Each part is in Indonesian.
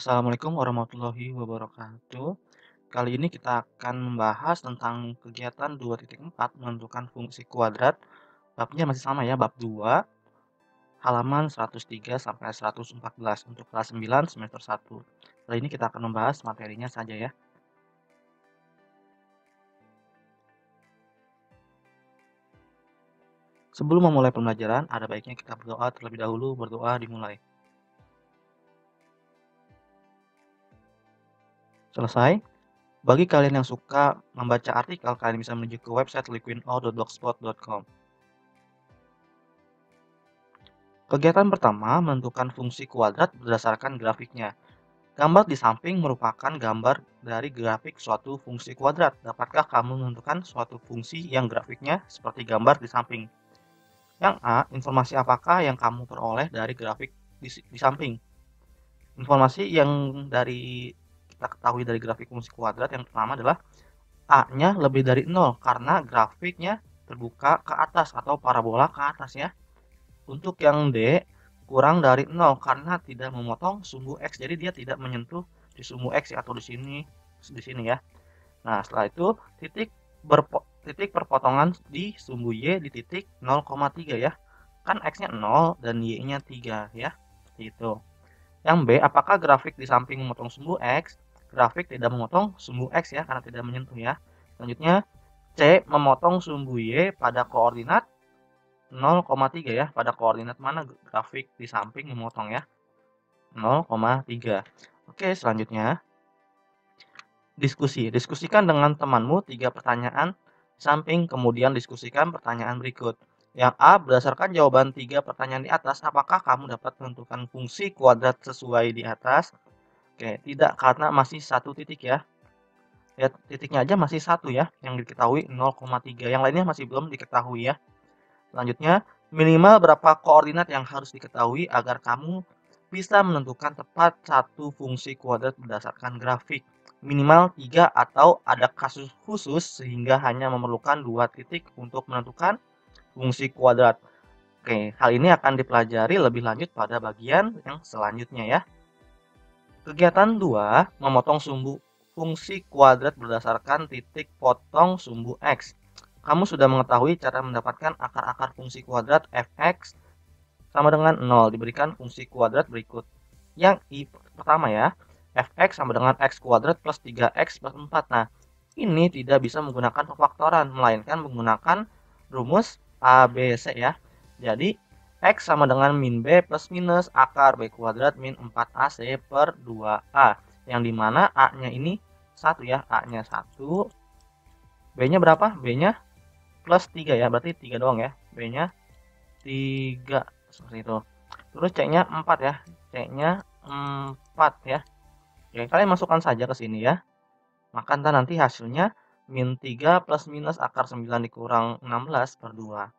Assalamualaikum warahmatullahi wabarakatuh. Kali ini kita akan membahas tentang kegiatan 2.4 menentukan fungsi kuadrat. Babnya masih sama ya, bab 2, halaman 103 sampai 114 untuk kelas 9 semester 1. Kali ini kita akan membahas materinya saja ya. Sebelum memulai pembelajaran, ada baiknya kita berdoa terlebih dahulu. Berdoa dimulai. Selesai? Bagi kalian yang suka membaca artikel, kalian bisa menuju ke website liquidall.blogspot.com. Kegiatan pertama, menentukan fungsi kuadrat berdasarkan grafiknya. Gambar di samping merupakan gambar dari grafik suatu fungsi kuadrat. Dapatkah kamu menentukan suatu fungsi yang grafiknya seperti gambar di samping? Yang A, informasi apakah yang kamu peroleh dari grafik di samping? Informasi yang kita ketahui dari grafik fungsi kuadrat yang pertama adalah A-nya lebih dari 0 karena grafiknya terbuka ke atas atau parabola ke atas ya. Untuk yang D, kurang dari 0 karena tidak memotong sumbu X. Jadi dia tidak menyentuh di sumbu X atau di sini ya. Nah, setelah itu titik perpotongan di sumbu Y di titik 0,3 ya. Kan X-nya 0 dan Y-nya 3 ya. Gitu. Yang B, apakah grafik di samping memotong sumbu X? Grafik tidak memotong sumbu X ya karena tidak menyentuh ya. Selanjutnya C, memotong sumbu Y pada koordinat 0,3 ya. Pada koordinat mana grafik di samping memotong ya? 0,3. Oke, selanjutnya diskusi. Diskusikan dengan temanmu 3 pertanyaan samping, kemudian diskusikan pertanyaan berikut. Yang A, berdasarkan jawaban 3 pertanyaan di atas, apakah kamu dapat menentukan fungsi kuadrat sesuai di atas? Oke, tidak karena masih satu titik ya. Lihat titiknya aja masih satu ya, yang diketahui 0,3. Yang lainnya masih belum diketahui ya. Selanjutnya, minimal berapa koordinat yang harus diketahui agar kamu bisa menentukan tepat satu fungsi kuadrat berdasarkan grafik. Minimal 3 atau ada kasus khusus sehingga hanya memerlukan 2 titik untuk menentukan fungsi kuadrat. Oke, hal ini akan dipelajari lebih lanjut pada bagian yang selanjutnya ya. Kegiatan 2, memotong sumbu fungsi kuadrat berdasarkan titik potong sumbu X. Kamu sudah mengetahui cara mendapatkan akar-akar fungsi kuadrat f(x) sama dengan 0. Diberikan fungsi kuadrat berikut. Yang pertama ya, f(x) sama dengan x kuadrat plus 3x plus 4. Nah, ini tidak bisa menggunakan pemfaktoran, melainkan menggunakan rumus ABC ya. Jadi, x sama dengan min b plus minus akar b kuadrat min 4ac per 2a. Yang dimana a-nya ini 1 ya, a-nya 1. B-nya berapa? B-nya plus 3 ya, berarti 3 doang ya. B-nya 3 seperti itu. Terus C-nya 4 ya. C-nya 4 ya. Oke, kalian masukkan saja ke sini ya. Maka nanti hasilnya min 3 plus minus akar 9 dikurang 16 per 2.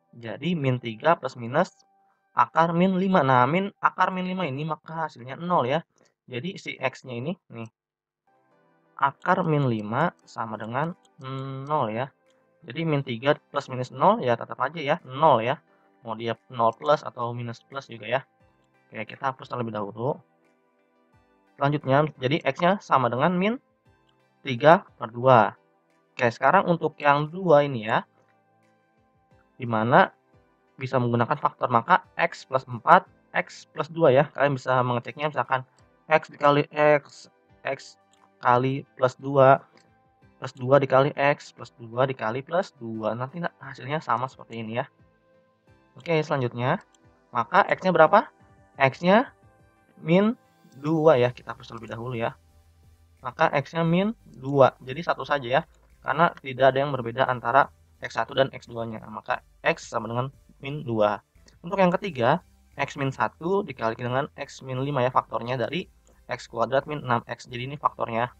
Jadi min 3 plus minus akar min 5. Nah, akar min 5 ini maka hasilnya 0 ya. Jadi si X-nya ini nih. Akar min 5 sama dengan 0 ya. Jadi min 3 plus minus 0 ya tetap aja ya 0 ya. Mau dia 0 plus atau minus plus juga ya. Oke, kita hapus terlebih dahulu. Selanjutnya, jadi X-nya sama dengan min 3 per 2. Oke, sekarang untuk yang 2 ini ya. Dimana bisa menggunakan faktor, maka X plus 4, X plus 2 ya. Kalian bisa mengeceknya misalkan X dikali X, X kali plus 2, plus 2 dikali X, plus 2 dikali plus 2. Nanti hasilnya sama seperti ini ya. Oke, selanjutnya, maka X-nya berapa? X-nya min 2 ya, kita hapus terlebih dahulu ya. Maka X-nya min 2, jadi satu saja ya, karena tidak ada yang berbeda antara X1 dan X2-nya. Maka X sama dengan min 2. Untuk yang ketiga, X min 1 dikali dengan X min 5 ya, faktornya dari X kuadrat min 6X. Jadi ini faktornya.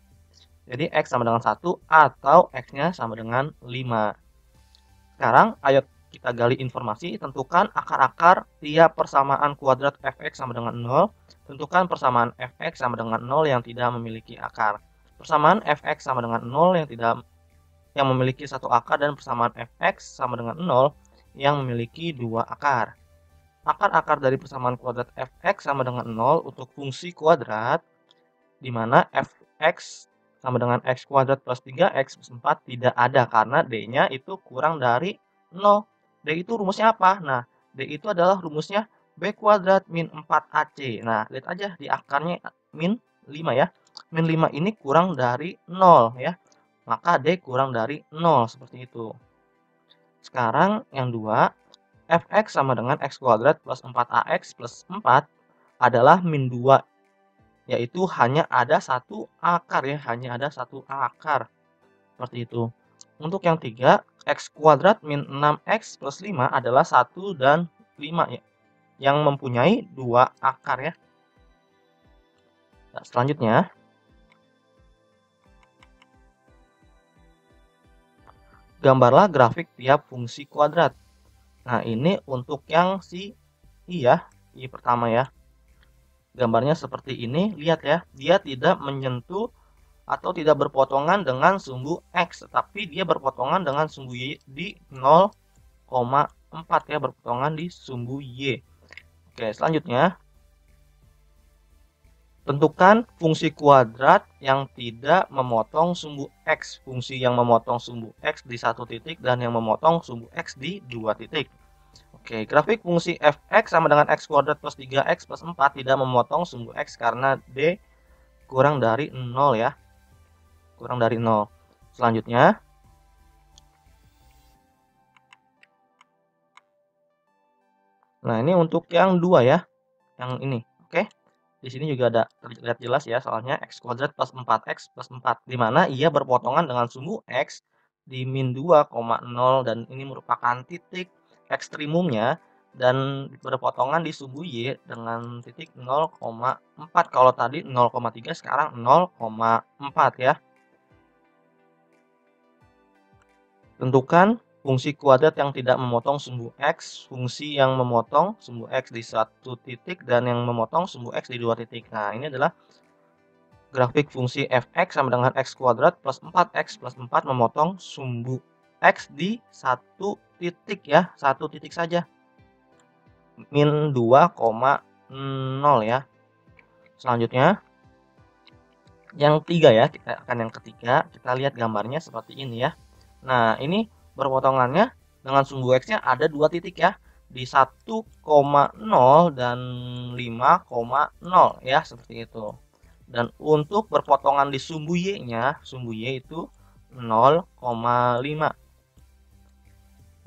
Jadi X sama dengan 1 atau X-nya sama dengan 5. Sekarang, ayo kita gali informasi, tentukan akar-akar tiap persamaan kuadrat f(x) sama dengan 0. Tentukan persamaan f(x) sama dengan 0 yang tidak memiliki akar. Persamaan f(x) sama dengan 0 yang memiliki satu akar dan persamaan f(x) sama dengan 0 yang memiliki dua akar. Akar-akar dari persamaan kuadrat f(x) sama dengan 0 untuk fungsi kuadrat di mana fx sama dengan x kuadrat plus 3x plus 4 tidak ada karena D-nya itu kurang dari 0. D itu rumusnya apa? Nah, D itu adalah rumusnya B kuadrat min 4AC. Nah, lihat aja di akarnya min 5 ya. Min 5 ini kurang dari 0 ya. Maka D kurang dari 0 seperti itu. Sekarang yang dua, fx sama dengan x kuadrat plus 4ax plus 4 adalah min 2. Yaitu hanya ada satu akar ya, hanya ada satu akar. Seperti itu. Untuk yang tiga, x kuadrat min 6x plus 5 adalah 1 dan 5 ya, yang mempunyai dua akar ya. Nah, selanjutnya, gambarlah grafik tiap fungsi kuadrat. Nah, ini untuk yang si I ya, I pertama ya. Gambarnya seperti ini, lihat ya, dia tidak menyentuh atau tidak berpotongan dengan sumbu X, tetapi dia berpotongan dengan sumbu Y di 0,4 ya, berpotongan di sumbu Y. Oke, selanjutnya, tentukan fungsi kuadrat yang tidak memotong sumbu X. Fungsi yang memotong sumbu X di satu titik dan yang memotong sumbu X di dua titik. Oke, grafik fungsi fx sama dengan x kuadrat plus 3x plus 4 tidak memotong sumbu X karena D kurang dari 0 ya. Kurang dari 0. Selanjutnya, nah ini untuk yang dua ya, yang ini. Oke, di sini juga ada terlihat jelas ya, soalnya x kuadrat plus 4x plus 4, di mana ia berpotongan dengan sumbu X di min 2,0 dan ini merupakan titik ekstrimumnya dan berpotongan di sumbu Y dengan titik 0,4. Kalau tadi 0,3, sekarang 0,4 ya. Tentukan fungsi kuadrat yang tidak memotong sumbu X, fungsi yang memotong sumbu X di satu titik dan yang memotong sumbu X di dua titik. Nah, ini adalah grafik fungsi fx sama dengan x kuadrat plus 4x plus 4 memotong sumbu X di satu titik ya, satu titik saja. Min 2,0 ya. Selanjutnya, yang tiga ya, kita akan yang ketiga, kita lihat gambarnya seperti ini ya. Nah, ini berpotongannya dengan sumbu X-nya ada dua titik ya, di 1,0 dan 5,0 ya, seperti itu. Dan untuk berpotongan di sumbu Y-nya, sumbu Y itu 0,5.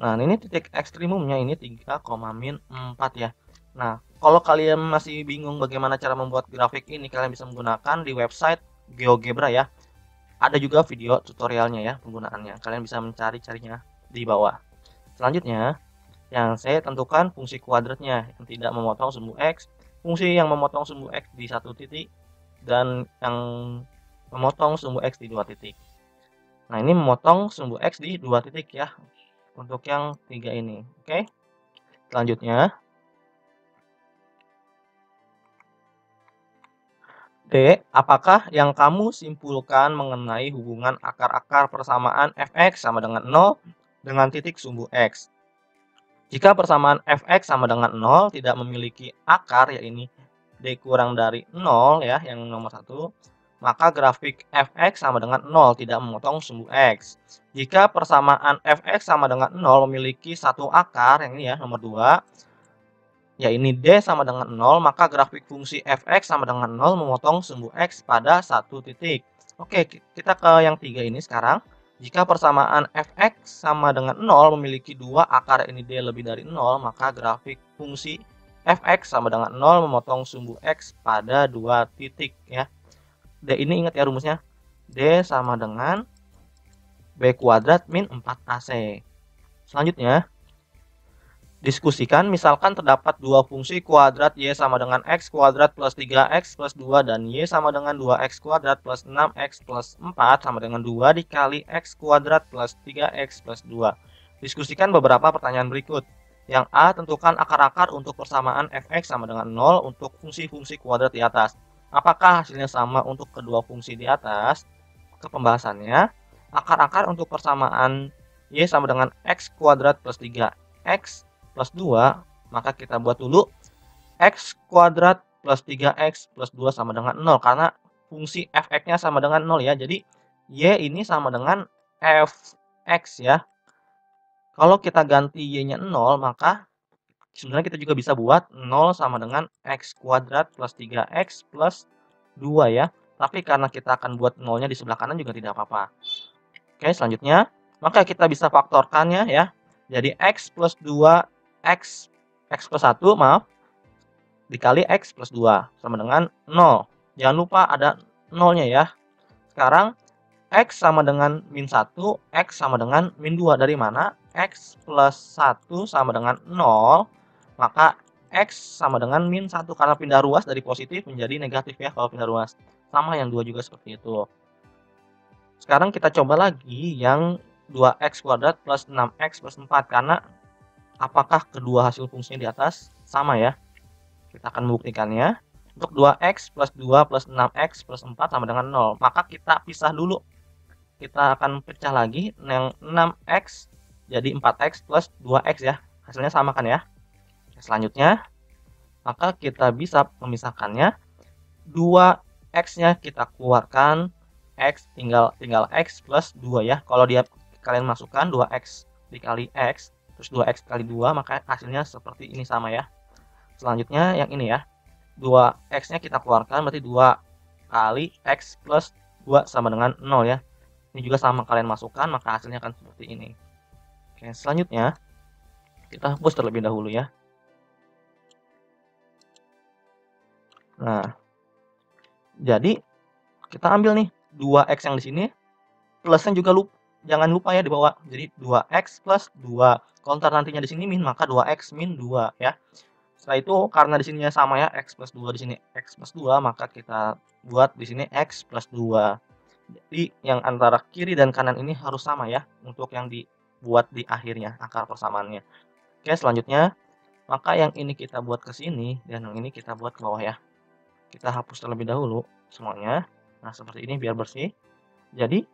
Nah, ini titik ekstrimumnya ini 3,-4 ya. Nah, kalau kalian masih bingung bagaimana cara membuat grafik ini, kalian bisa menggunakan di website GeoGebra ya. Ada juga video tutorialnya ya penggunaannya. Kalian bisa mencari-carinya di bawah. Selanjutnya, yang saya tentukan fungsi kuadratnya yang tidak memotong sumbu X, fungsi yang memotong sumbu X di satu titik, dan yang memotong sumbu X di dua titik. Nah, ini memotong sumbu X di dua titik ya. Untuk yang tiga ini. Oke. Selanjutnya, D. Apakah yang kamu simpulkan mengenai hubungan akar-akar persamaan fx sama dengan 0 dengan titik sumbu X? Jika persamaan fx sama dengan 0 tidak memiliki akar, yaitu D kurang dari 0 ya, yang nomor 1, maka grafik fx sama dengan 0 tidak memotong sumbu X. Jika persamaan fx sama dengan 0 memiliki satu akar, yang ini ya, nomor 2, ya ini D sama dengan 0, maka grafik fungsi fx sama dengan 0 memotong sumbu X pada satu titik. Oke, kita ke yang tiga ini sekarang. Jika persamaan fx sama dengan 0 memiliki dua akar, ini D lebih dari 0, maka grafik fungsi fx sama dengan 0 memotong sumbu X pada dua titik ya. D ini ingat ya rumusnya. D sama dengan B kuadrat min 4AC. Selanjutnya, diskusikan, misalkan terdapat dua fungsi kuadrat Y sama dengan X kuadrat plus 3X plus 2 dan Y sama dengan 2X kuadrat plus 6X plus 4 sama dengan 2 dikali X kuadrat plus 3X plus 2. Diskusikan beberapa pertanyaan berikut. Yang A, tentukan akar-akar untuk persamaan fx sama dengan 0 untuk fungsi-fungsi kuadrat di atas. Apakah hasilnya sama untuk kedua fungsi di atas? Ke pembahasannya, akar-akar untuk persamaan Y sama dengan X kuadrat plus 3X plus 2, maka kita buat dulu X kuadrat plus 3X plus 2 sama dengan 0, karena fungsi fx-nya sama dengan 0 ya. Jadi y ini sama dengan fx ya. Kalau kita ganti y-nya 0, maka sebenarnya kita juga bisa buat 0 sama dengan x kuadrat plus 3x plus 2 ya. Tapi karena kita akan buat 0-nya di sebelah kanan juga tidak apa-apa. Oke, selanjutnya, maka kita bisa faktorkannya ya. Jadi x plus 2, x plus 1, maaf, dikali x plus 2 sama dengan 0. Jangan lupa ada 0-nya ya. Sekarang x sama dengan min 1, x sama dengan min 2. Dari mana? X plus 1 sama dengan 0, maka x sama dengan min 1. Karena pindah ruas dari positif menjadi negatif ya kalau pindah ruas. Sama yang 2 juga seperti itu. Sekarang kita coba lagi yang 2x kuadrat plus 6x plus 4. Karena apakah kedua hasil fungsinya di atas sama ya? Kita akan membuktikannya. Untuk 2x plus 2 plus 6x plus 4 sama dengan 0. Maka kita pisah dulu. Kita akan pecah lagi yang 6x jadi 4x plus 2x ya. Hasilnya sama kan ya. Selanjutnya, maka kita bisa memisahkannya. 2x-nya kita keluarkan. X tinggal x plus 2 ya. Kalau dia kalian masukkan 2x dikali x terus 2x kali 2, maka hasilnya seperti ini sama ya. Selanjutnya yang ini ya. 2x-nya kita keluarkan berarti 2 kali x plus 2 sama dengan 0 ya. Ini juga sama kalian masukkan, maka hasilnya akan seperti ini. Oke, selanjutnya kita hapus terlebih dahulu ya. Nah, jadi kita ambil nih 2x yang di sini, plusnya juga jangan lupa ya di bawah. Jadi 2x plus 2. Kalau ntar nantinya di sini min, maka 2x min 2 ya. Setelah itu karena di sininya sama ya, x plus 2 di sini x plus 2, maka kita buat di sini x plus 2. Jadi yang antara kiri dan kanan ini harus sama ya untuk yang dibuat di akhirnya akar persamaannya. Oke, selanjutnya maka yang ini kita buat ke sini dan yang ini kita buat ke bawah ya. Kita hapus terlebih dahulu semuanya. Nah, seperti ini biar bersih. Jadi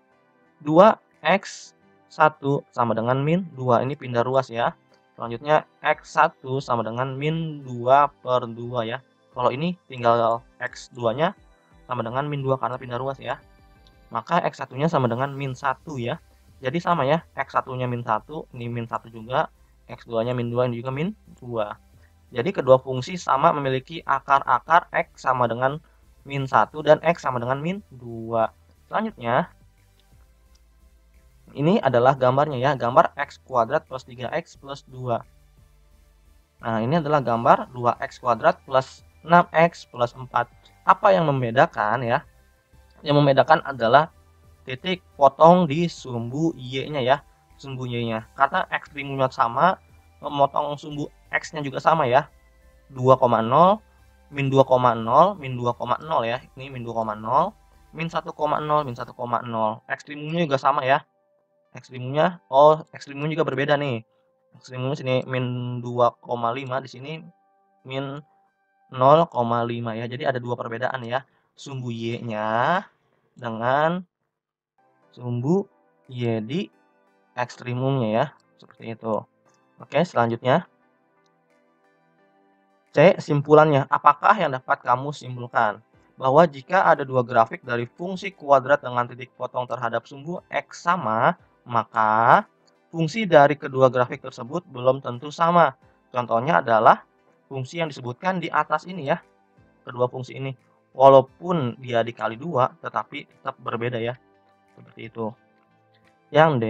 2x 1 sama dengan min 2. Ini pindah ruas ya. Selanjutnya x1 sama dengan min 2 per 2 ya. Kalau ini tinggal x2-nya sama dengan min 2 karena pindah ruas ya. Maka x1-nya sama dengan min 1 ya. Jadi sama ya, x1-nya min 1, ini min 1 juga. X2-nya min 2, ini juga min 2. Jadi kedua fungsi sama memiliki akar-akar x sama dengan min 1 dan x sama dengan min 2. Selanjutnya, ini adalah gambarnya ya, gambar x kuadrat plus 3x plus 2. Nah, ini adalah gambar 2x kuadrat plus 6x plus 4. Apa yang membedakan ya? Yang membedakan adalah titik potong di sumbu y-nya ya. Sumbu y-nya. Karena ekstrimumnya sama, memotong sumbu x-nya juga sama ya. 2,0, min 2,0, min 2,0 ya. Ini min 2,0, min 1,0, min 1,0. Ekstrimumnya juga sama ya. Ekstrimumnya, ekstrimumnya juga berbeda nih. Ekstrimumnya sini min 2,5, di sini min 0,5 ya. Jadi ada dua perbedaan ya. Sumbu y-nya dengan sumbu y di ekstrimumnya ya. Seperti itu. Oke, selanjutnya. C. Simpulannya, apakah yang dapat kamu simpulkan? Bahwa jika ada dua grafik dari fungsi kuadrat dengan titik potong terhadap sumbu x sama, maka fungsi dari kedua grafik tersebut belum tentu sama. Contohnya adalah fungsi yang disebutkan di atas ini ya. Kedua fungsi ini. Walaupun dia dikali 2, tetapi tetap berbeda ya. Seperti itu. Yang D.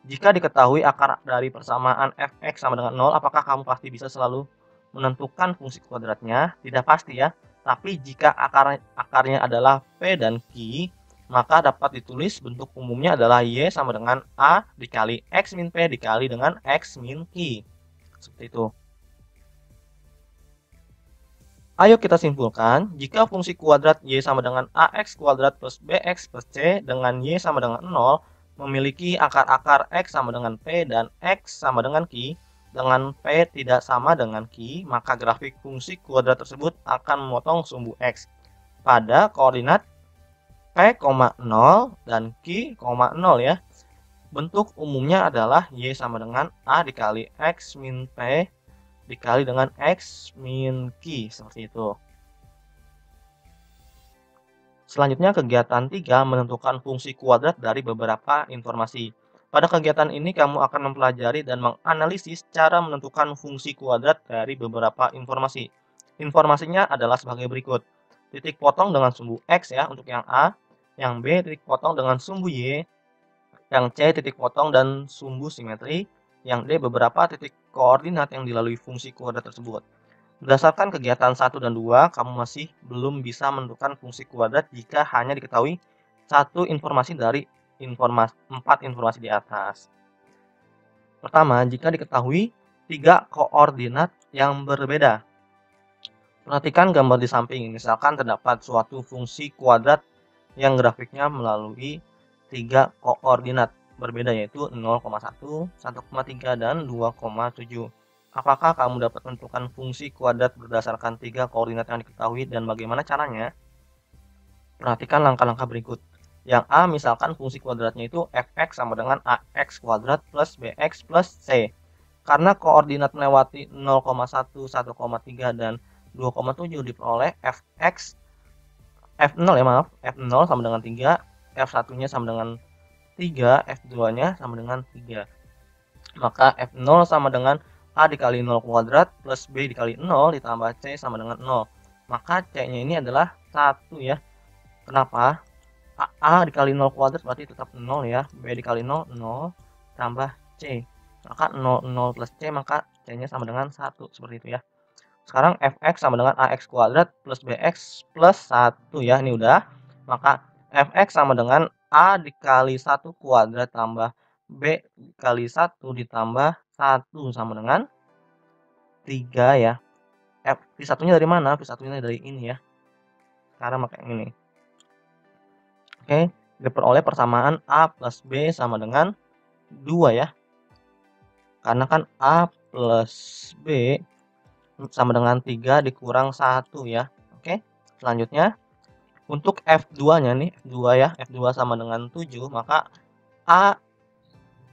Jika diketahui akar dari persamaan fx sama dengan 0, apakah kamu pasti bisa selalu menentukan fungsi kuadratnya? Tidak pasti ya. Tapi jika akarnya adalah P dan Q, maka dapat ditulis bentuk umumnya adalah Y sama dengan A dikali X min P dikali dengan X min Q. Seperti itu. Ayo kita simpulkan, jika fungsi kuadrat Y sama dengan AX kuadrat plus BX plus C dengan Y sama dengan 0, memiliki akar-akar X sama dengan P dan X sama dengan Q, dengan P tidak sama dengan Q, maka grafik fungsi kuadrat tersebut akan memotong sumbu X pada koordinat P, 0 dan Q, 0 ya. Bentuk umumnya adalah Y sama dengan A dikali X min P dikali dengan X min Q, seperti itu. Selanjutnya kegiatan 3 menentukan fungsi kuadrat dari beberapa informasi. Pada kegiatan ini kamu akan mempelajari dan menganalisis cara menentukan fungsi kuadrat dari beberapa informasi. Informasinya adalah sebagai berikut. Titik potong dengan sumbu X ya untuk yang A, yang B titik potong dengan sumbu Y, yang C titik potong dan sumbu simetri, yang D beberapa titik koordinat yang dilalui fungsi kuadrat tersebut. Berdasarkan kegiatan 1 dan 2, kamu masih belum bisa menentukan fungsi kuadrat jika hanya diketahui satu informasi dari 4 informasi di atas. Pertama, jika diketahui 3 koordinat yang berbeda. Perhatikan gambar di samping, misalkan terdapat suatu fungsi kuadrat yang grafiknya melalui 3 koordinat berbeda yaitu 0,1, 1,3, dan 2,7. Apakah kamu dapat menentukan fungsi kuadrat berdasarkan 3 koordinat yang diketahui dan bagaimana caranya? Perhatikan langkah-langkah berikut. Yang A misalkan fungsi kuadratnya itu fx sama dengan ax kuadrat plus bx plus c. Karena koordinat melewati 0,1, 1,3, dan 2,7 diperoleh fx f0 ya maaf, f0 sama dengan 3, f1-nya sama dengan 3, f2-nya sama dengan 3. Maka f0 sama dengan a dikali 0 kuadrat plus b dikali 0 ditambah c sama dengan 0. Maka c-nya ini adalah 1 ya. Kenapa? A dikali 0 kuadrat berarti tetap 0 ya. B dikali 0, 0 tambah C. Maka 0, 0 plus C, maka C-nya sama dengan 1. Seperti itu ya. Sekarang fx sama dengan ax kuadrat plus bx plus 1 ya. Ini udah. Maka fx sama dengan a dikali 1 kuadrat tambah b dikali 1 ditambah 1 sama dengan 3 ya. V1-nya dari mana? V1-nya dari ini ya. Sekarang pakai ini. Oke, diperoleh persamaan A plus B sama dengan 2 ya. Karena kan A plus B sama dengan 3 dikurang 1 ya. Oke, selanjutnya untuk F2-nya nih, F2 ya, F2 sama dengan 7, maka A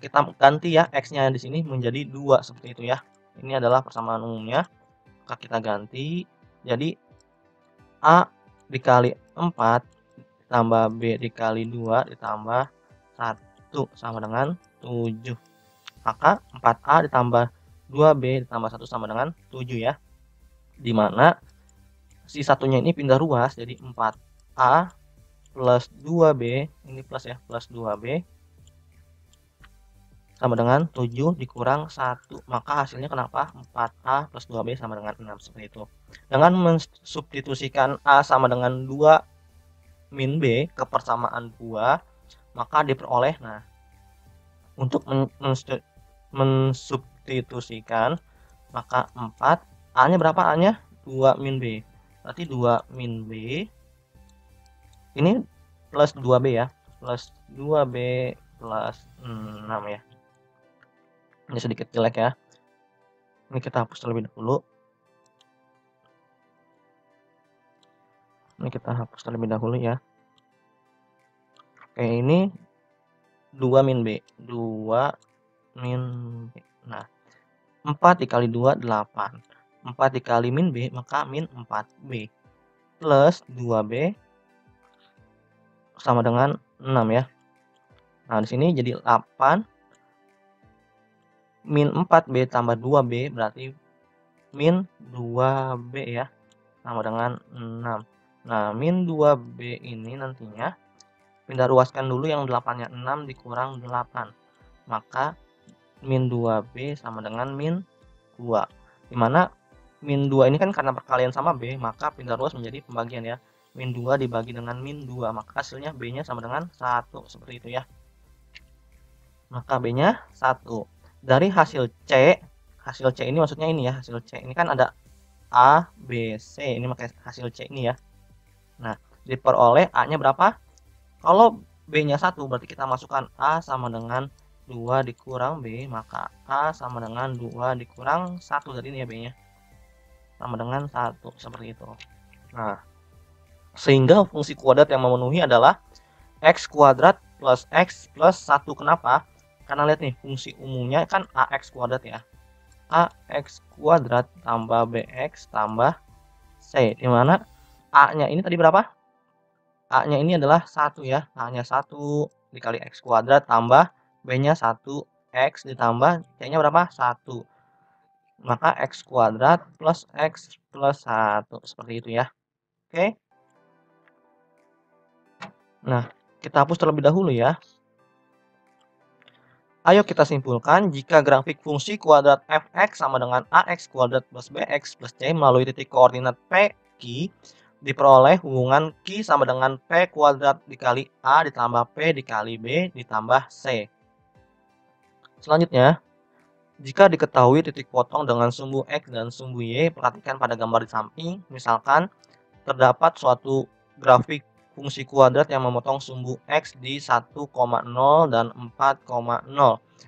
kita ganti ya, X-nya di sini menjadi 2 seperti itu ya. Ini adalah persamaan umumnya. Maka kita ganti, jadi A dikali 4 tambah B dikali 2 ditambah 1 sama dengan 7. Maka 4A ditambah 2B ditambah 1 sama dengan 7 ya. Dimana si satunya ini pindah ruas jadi 4A plus 2B, ini plus ya, plus 2B sama dengan 7 dikurang 1. Maka hasilnya kenapa? 4A plus 2B sama dengan 6 seperti itu. Dengan mensubstitusikan A sama dengan 2 min B ke persamaan 2, maka diperoleh, nah untuk mensubstitusikan maka 4, A nya berapa? A nya 2 min B, berarti 2 min B ini plus 2B ya, plus 2B plus 6 ya. Ini sedikit jelek ya, ini kita hapus terlebih dahulu. Ini kita hapus terlebih dahulu ya. Oke, ini 2 min B, 2 min B. Nah, 4 dikali 2, 8. 4 dikali min B, maka min 4B. Plus 2B sama dengan 6 ya. Nah, di sini jadi 8. Min 4B tambah 2B berarti min 2B ya. Sama dengan 6. Nah, min 2B ini nantinya pindah ruaskan dulu yang 8-nya 6 dikurang 8. Maka min 2B sama dengan min 2. Dimana min 2 ini kan karena perkalian sama B, maka pindah ruas menjadi pembagian ya. Min 2 dibagi dengan min 2, maka hasilnya B-nya sama dengan 1. Seperti itu ya. Maka B-nya 1. Dari hasil C ini maksudnya ini ya, hasil C ini kan ada A, B, C, ini pakai hasil C ini ya. Nah, diperoleh A-nya berapa? Kalau B-nya 1 berarti kita masukkan A sama dengan 2 dikurang B, maka A sama dengan 2 dikurang 1 dari ini ya B-nya. Sama dengan 1, seperti itu. Nah, sehingga fungsi kuadrat yang memenuhi adalah X kuadrat plus X plus 1. Kenapa? Karena lihat nih, fungsi umumnya kan AX kuadrat ya. AX kuadrat tambah BX tambah C, dimana A-nya ini tadi berapa? A-nya ini adalah 1 ya. A-nya 1 dikali X kuadrat tambah B-nya 1 X ditambah C-nya berapa? 1. Maka X kuadrat plus X plus 1. Seperti itu ya. Oke. Nah, kita hapus terlebih dahulu ya. Ayo kita simpulkan jika grafik fungsi kuadrat f(x) sama dengan ax kuadrat plus bx plus c melalui titik koordinat p, q, diperoleh hubungan q sama dengan p kuadrat dikali a ditambah p dikali b ditambah c. Selanjutnya, jika diketahui titik potong dengan sumbu x dan sumbu y, perhatikan pada gambar di samping. Misalkan terdapat suatu grafik fungsi kuadrat yang memotong sumbu x di 1,0 dan 4,0.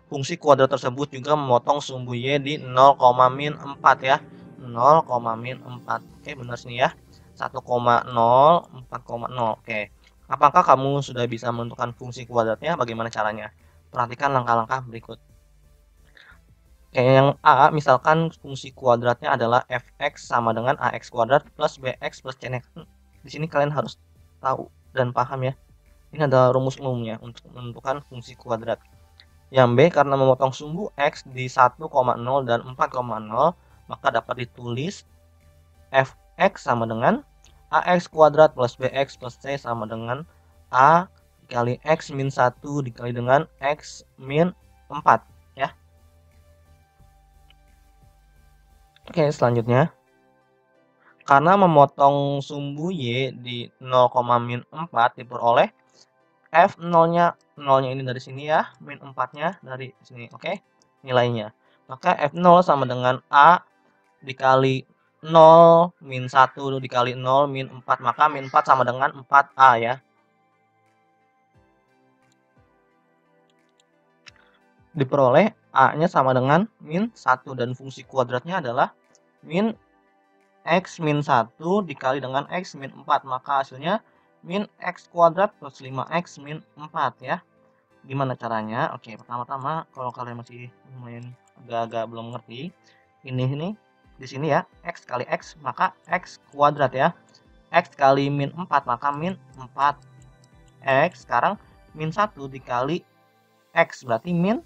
Fungsi kuadrat tersebut juga memotong sumbu y di 0,-4 ya. 0,-4. Oke, benar sini ya. 1,0, 4,0. Oke. Apakah kamu sudah bisa menentukan fungsi kuadratnya? Bagaimana caranya? Perhatikan langkah-langkah berikut. Kayak yang A, misalkan fungsi kuadratnya adalah fx sama dengan ax kuadrat plus bx plus c. Di sini kalian harus tahu dan paham ya. Ini adalah rumus umumnya untuk menentukan fungsi kuadrat. Yang B, karena memotong sumbu x di 1,0 dan 4,0, maka dapat ditulis fx sama dengan ax kuadrat plus bx plus c sama dengan a dikali x min 1 dikali dengan x min 4 ya. Oke, selanjutnya. Karena memotong sumbu y di 0,-4 diperoleh f0-nya, 0-nya ini dari sini ya, min 4-nya dari sini, oke? Nilainya. Maka f0 sama dengan a dikali 0 min 1 dikali 0 min 4, maka min 4 sama dengan 4a ya. Diperoleh a-nya sama dengan min 1 dan fungsi kuadratnya adalah min x min 1 dikali dengan x min 4, maka hasilnya min x kuadrat plus 5x min 4 ya. Gimana caranya? Oke, pertama-tama kalau kalian masih lumayan agak-agak belum ngerti, ini di sini ya, x kali x maka x kuadrat ya. X kali min 4 maka min 4x. Sekarang min 1 dikali x berarti min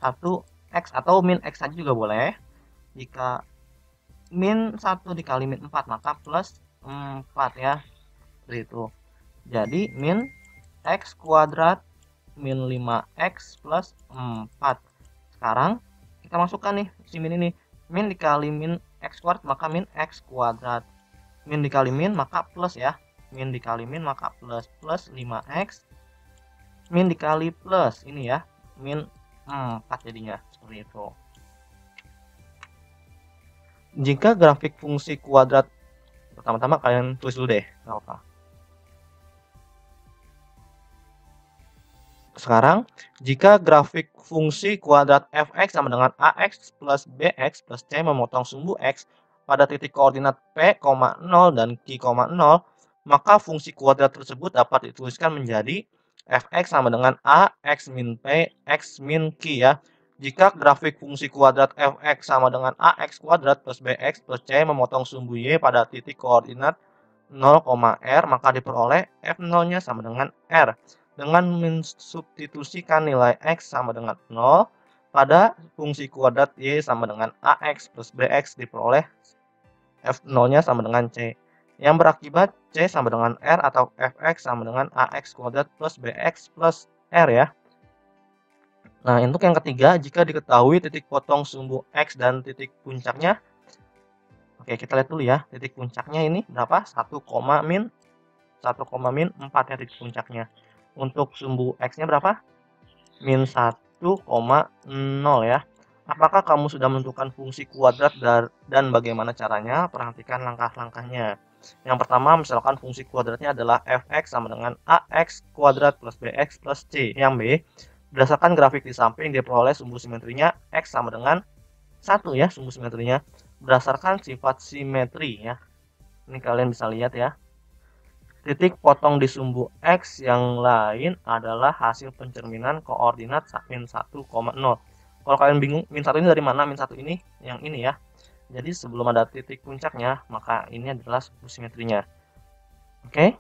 1x atau min x saja juga boleh. Jika min 1 dikali min 4 maka plus 4 ya. Seperti itu. Jadi min x kuadrat min 5x plus 4. Sekarang kita masukkan nih si min ini. Min dikali min x kuadrat maka min x kuadrat. Min dikali min maka plus ya. Min dikali min maka plus 5x. Min dikali plus ini ya. Min 4 jadinya. Seperti itu. Jika grafik fungsi kuadrat, pertama-tama kalian tulis dulu deh, nggak apa-apa. Sekarang, jika grafik fungsi kuadrat fx sama dengan ax plus bx plus c memotong sumbu x pada titik koordinat p, 0 dan q, 0, maka fungsi kuadrat tersebut dapat dituliskan menjadi fx sama dengan a, x min p, x min q ya. Jika grafik fungsi kuadrat fx sama dengan ax kuadrat plus bx plus c memotong sumbu y pada titik koordinat 0, r, maka diperoleh f0-nya sama dengan r. Dengan mensubstitusikan nilai x sama dengan 0 pada fungsi kuadrat y sama dengan ax plus bx diperoleh f0-nya sama dengan c. Yang berakibat c sama dengan r atau fx sama dengan ax kuadrat plus bx plus r ya. Nah, untuk yang ketiga, jika diketahui titik potong sumbu x dan titik puncaknya. Oke, kita lihat dulu ya. Titik puncaknya ini berapa? 1, min 4 ya titik puncaknya. Untuk sumbu x-nya berapa? Min 1,0 ya. Apakah kamu sudah menentukan fungsi kuadrat dan bagaimana caranya? Perhatikan langkah-langkahnya. Yang pertama, misalkan fungsi kuadratnya adalah fx sama dengan ax kuadrat plus bx plus c. Yang B, berdasarkan grafik di samping diperoleh sumbu simetrinya x sama dengan 1 ya, sumbu simetrinya berdasarkan sifat simetri ya. Ini kalian bisa lihat ya. Titik potong di sumbu x yang lain adalah hasil pencerminan koordinat min 1,0. Kalau kalian bingung min 1 ini dari mana, min 1 ini yang ini ya. Jadi sebelum ada titik puncaknya, maka ini adalah sumbu simetrinya. Oke.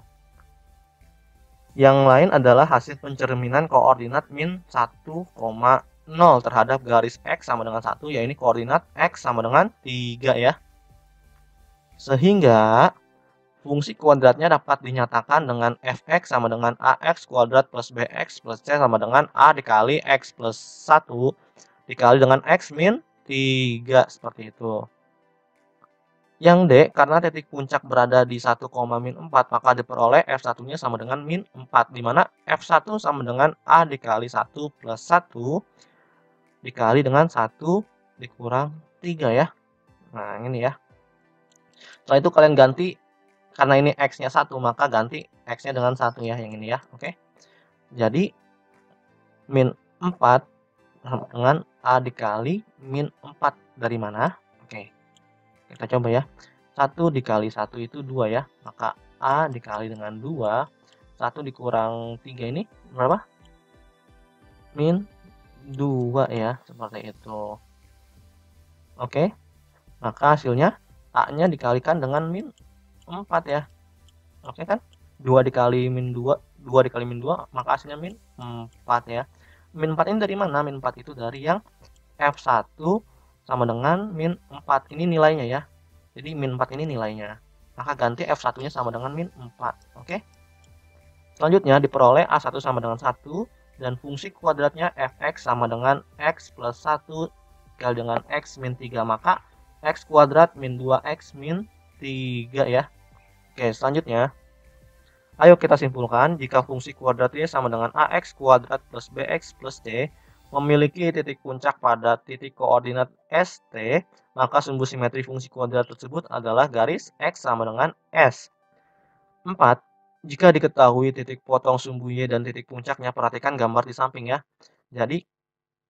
Yang lain adalah hasil pencerminan koordinat min 1,0 terhadap garis X sama dengan 1, ya ini koordinat X sama dengan 3 ya. Sehingga fungsi kuadratnya dapat dinyatakan dengan fx sama dengan ax kuadrat plus bx plus c sama dengan a dikali x plus 1 dikali dengan x min 3 seperti itu. Yang D, karena titik puncak berada di 1, min 4, maka diperoleh F1-nya sama dengan min 4, di mana F1 sama dengan A dikali 1 plus 1 dikali dengan 1 dikurang 3 ya. Nah, ini ya. Setelah itu kalian ganti, karena ini X-nya 1, maka ganti X-nya dengan 1 ya, yang ini ya. Oke. Jadi, min 4 sama dengan A dikali min 4 dari mana? Oke. Kita coba ya. 1 dikali 1 itu 2 ya. Maka A dikali dengan 2. 1 dikurang 3 ini berapa? Min 2 ya. Seperti itu. Oke. Maka hasilnya A-nya dikalikan dengan min 4 ya. Oke kan? 2 dikali min 2. 2 dikali min 2. Maka hasilnya min 4 ya. Min 4 ini dari mana? Min 4 itu dari yang F1 sama dengan min 4. Ini nilainya ya. Jadi min 4 ini nilainya. Maka ganti F1-nya sama dengan min 4. Oke. Selanjutnya diperoleh A1 sama dengan 1 dan fungsi kuadratnya fx sama dengan x plus 1 dikali dengan x min 3. Maka x kuadrat min 2x min 3 ya. Oke, selanjutnya ayo kita simpulkan jika fungsi kuadratnya sama dengan ax kuadrat plus bx plus c memiliki titik puncak pada titik koordinat ST, maka sumbu simetri fungsi kuadrat tersebut adalah garis X sama dengan S. 4. Jika diketahui titik potong sumbu Y dan titik puncaknya, perhatikan gambar di samping ya. Jadi,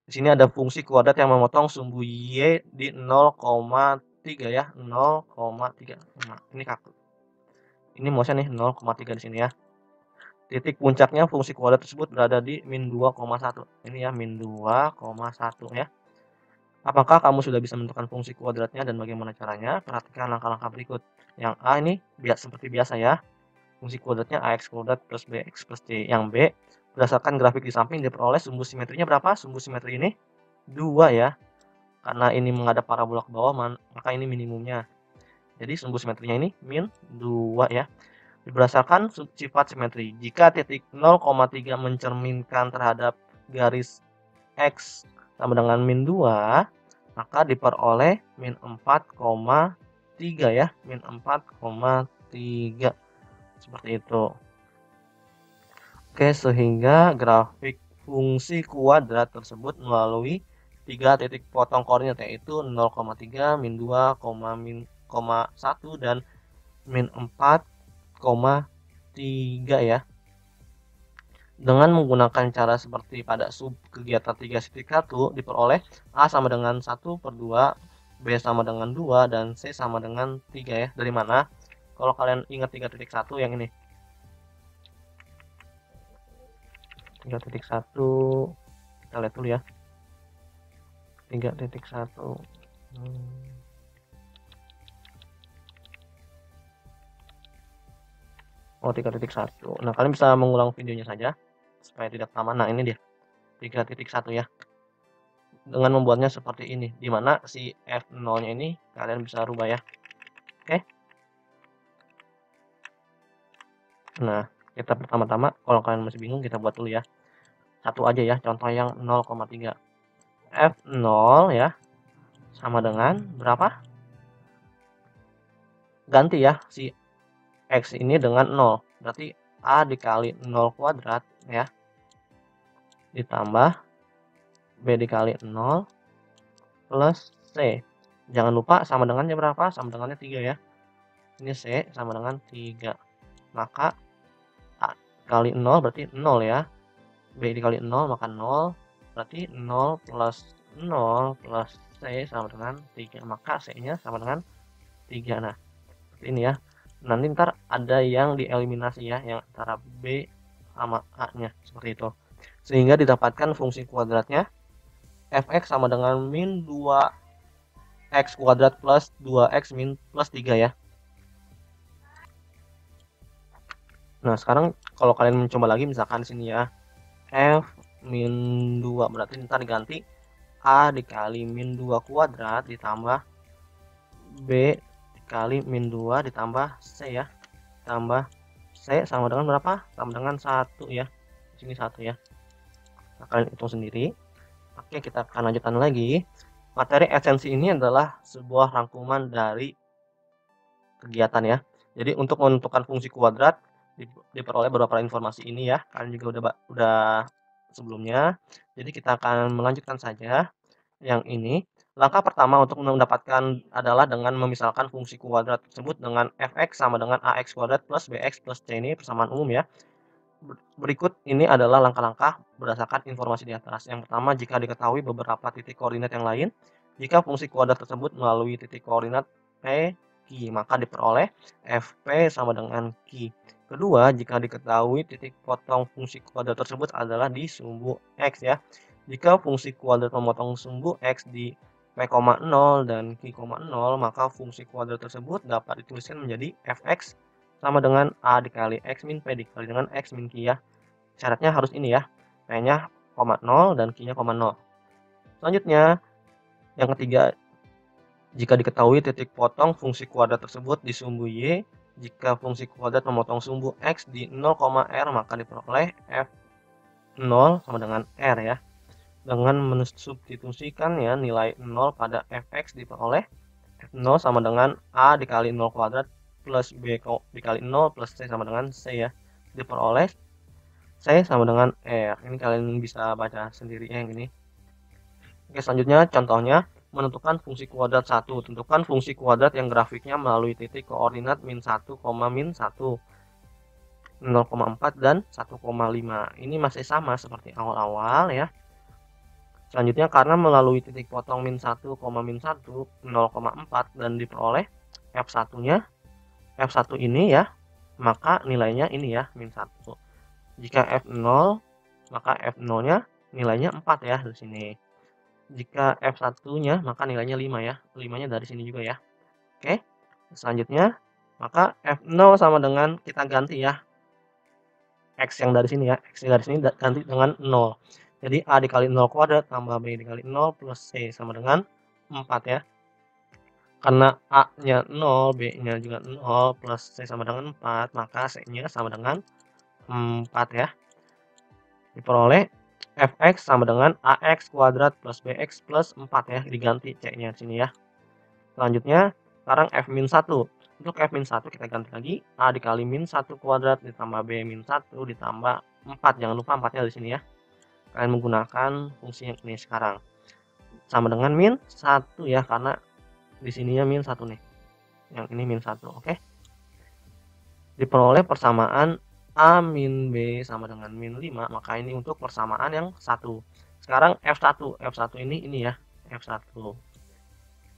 di sini ada fungsi kuadrat yang memotong sumbu Y di 0,3 ya, 0,3. Nah, ini kaku. Ini maksudnya nih 0,3 di sini ya. Titik puncaknya fungsi kuadrat tersebut berada di min 2,1. Ini ya, min 2,1 ya. Apakah kamu sudah bisa menentukan fungsi kuadratnya dan bagaimana caranya? Perhatikan langkah-langkah berikut. Yang A ini seperti biasa ya. Fungsi kuadratnya ax kuadrat plus bx plus c. Yang B, berdasarkan grafik di samping diperoleh sumbu simetrinya berapa? Sumbu simetri ini 2 ya. Karena ini menghadap parabola ke bawah, maka ini minimumnya. Jadi sumbu simetrinya ini min 2 ya. Berdasarkan sifat simetri, jika titik 0,3 mencerminkan terhadap garis X sama dengan min 2, maka diperoleh min 4,3 ya, min 4,3 seperti itu. Oke, sehingga grafik fungsi kuadrat tersebut melalui 3 titik potong koordinat, yaitu 0,3, min 2, min 1 dan min 4,3 ya. Dengan menggunakan cara seperti pada sub kegiatan 3.1 diperoleh A sama dengan 1/2, B sama dengan 2, dan C sama dengan 3 ya. Dari mana? Kalau kalian ingat 3.1 yang ini. 3.1 kita lihat dulu ya. 3.1 Oh, 3.1. Nah, kalian bisa mengulang videonya saja supaya tidak lama. Nah, ini dia 3.1 ya. Dengan membuatnya seperti ini, di mana si F0-nya ini kalian bisa rubah ya. Oke. Nah, kita pertama-tama kalau kalian masih bingung kita buat dulu ya. Satu aja ya, contoh yang 0,3. F0 ya sama dengan berapa? Ganti ya si X ini dengan 0. Berarti A dikali 0 kuadrat ya. Ditambah B dikali 0 plus C. Jangan lupa sama dengannya berapa? Sama dengannya 3 ya. Ini C sama dengan 3. Maka A kali 0 berarti 0 ya. B dikali 0 maka 0. Berarti 0 plus 0 plus C sama dengan 3. Maka C-nya sama dengan 3. Nah, seperti ini ya. Nanti ntar ada yang dieliminasi ya, yang antara B sama A-nya seperti itu. Sehingga didapatkan fungsi kuadratnya fx sama dengan min 2x kuadrat plus 2x min plus 3 ya. Nah, sekarang kalau kalian mencoba lagi misalkan di sini ya, F min 2 berarti ntar diganti A dikali min 2 kuadrat ditambah B dikali min 2 ditambah C ya. Tambah C sama dengan berapa? Sama dengan 1 ya. Di sini 1 ya. Nah, kalian hitung sendiri. Oke, kita akan lanjutkan lagi. Materi esensi ini adalah sebuah rangkuman dari kegiatan ya. Jadi untuk menentukan fungsi kuadrat diperoleh beberapa informasi ini ya. Kalian juga udah sebelumnya. Jadi kita akan melanjutkan saja yang ini. Langkah pertama untuk mendapatkan adalah dengan memisalkan fungsi kuadrat tersebut dengan fx sama dengan ax kuadrat plus bx plus c, ini persamaan umum ya. Berikut ini adalah langkah-langkah berdasarkan informasi di atas. Yang pertama, jika diketahui beberapa titik koordinat yang lain, jika fungsi kuadrat tersebut melalui titik koordinat P, Q, maka diperoleh Fp sama dengan Q. Kedua, jika diketahui titik potong fungsi kuadrat tersebut adalah di sumbu X ya. Jika fungsi kuadrat memotong sumbu X di P,0 dan Q,0, maka fungsi kuadrat tersebut dapat dituliskan menjadi Fx sama dengan A dikali X min P dikali dengan X min Q ya. Syaratnya harus ini ya, P-nya 0 dan Q-nya 0. Selanjutnya, yang ketiga, jika diketahui titik potong fungsi kuadrat tersebut di sumbu Y, jika fungsi kuadrat memotong sumbu X di 0,R, maka diperoleh F0 sama dengan R ya. Dengan mensubstitusikan ya nilai 0 pada Fx diperoleh F0 sama dengan A dikali 0 kuadrat plus B dikali 0 plus C sama dengan C ya. Diperoleh C sama dengan R. Ini kalian bisa baca sendiri ya yang ini. Oke, selanjutnya contohnya menentukan fungsi kuadrat 1. Tentukan fungsi kuadrat yang grafiknya melalui titik koordinat min 1, min 1, 0,4 dan 1,5. Ini masih sama seperti awal-awal ya. Selanjutnya karena melalui titik potong min 1, min 1, 0,4 dan diperoleh F1-nya, F1 ini ya, maka nilainya ini ya, min 1. Jika F0, maka F0-nya nilainya 4 ya di sini. Jika F1-nya, maka nilainya 5 ya. 5-nya dari sini juga ya. Oke. Selanjutnya, maka F0 sama dengan kita ganti ya. X yang dari sini ya. X yang dari sini ganti dengan 0. Jadi A dikali 0 kuadrat tambah B dikali 0 plus C sama dengan 4 ya. Karena A-nya 0, B-nya juga 0, plus C sama dengan 4, maka C-nya sama dengan 4 ya. Diperoleh Fx sama dengan Ax kuadrat plus Bx plus 4 ya. Diganti C-nya di sini ya. Selanjutnya, sekarang F-1. Untuk F-1 kita ganti lagi. A dikali min 1 kuadrat ditambah B min 1 ditambah 4. Jangan lupa 4-nya di sini ya. Kalian menggunakan fungsi yang ini sekarang. Sama dengan min 1 ya, karena di sininya min 1 nih. Yang ini min 1, oke. Diperoleh persamaan A min B sama dengan min 5, maka ini untuk persamaan yang 1. Sekarang F1. F1 ini ya, F1.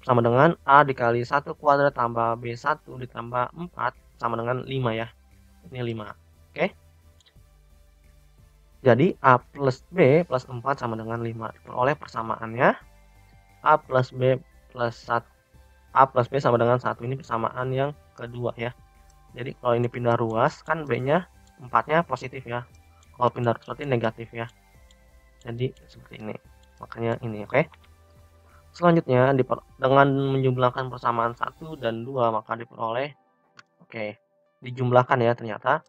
Sama dengan A dikali 1 kuadrat tambah B1 ditambah 4 sama dengan 5 ya. Ini 5, oke. Jadi A plus B plus 4 sama dengan 5. Diperoleh persamaannya A plus B plus 1. A plus B sama dengan 1. Ini persamaan yang kedua ya. Jadi kalau ini pindah ruas kan B-nya 4-nya positif ya. Kalau pindah ruas berarti negatif ya. Jadi seperti ini. Makanya ini oke. Selanjutnya dengan menjumlahkan persamaan 1 dan 2 maka diperoleh oke. Dijumlahkan ya ternyata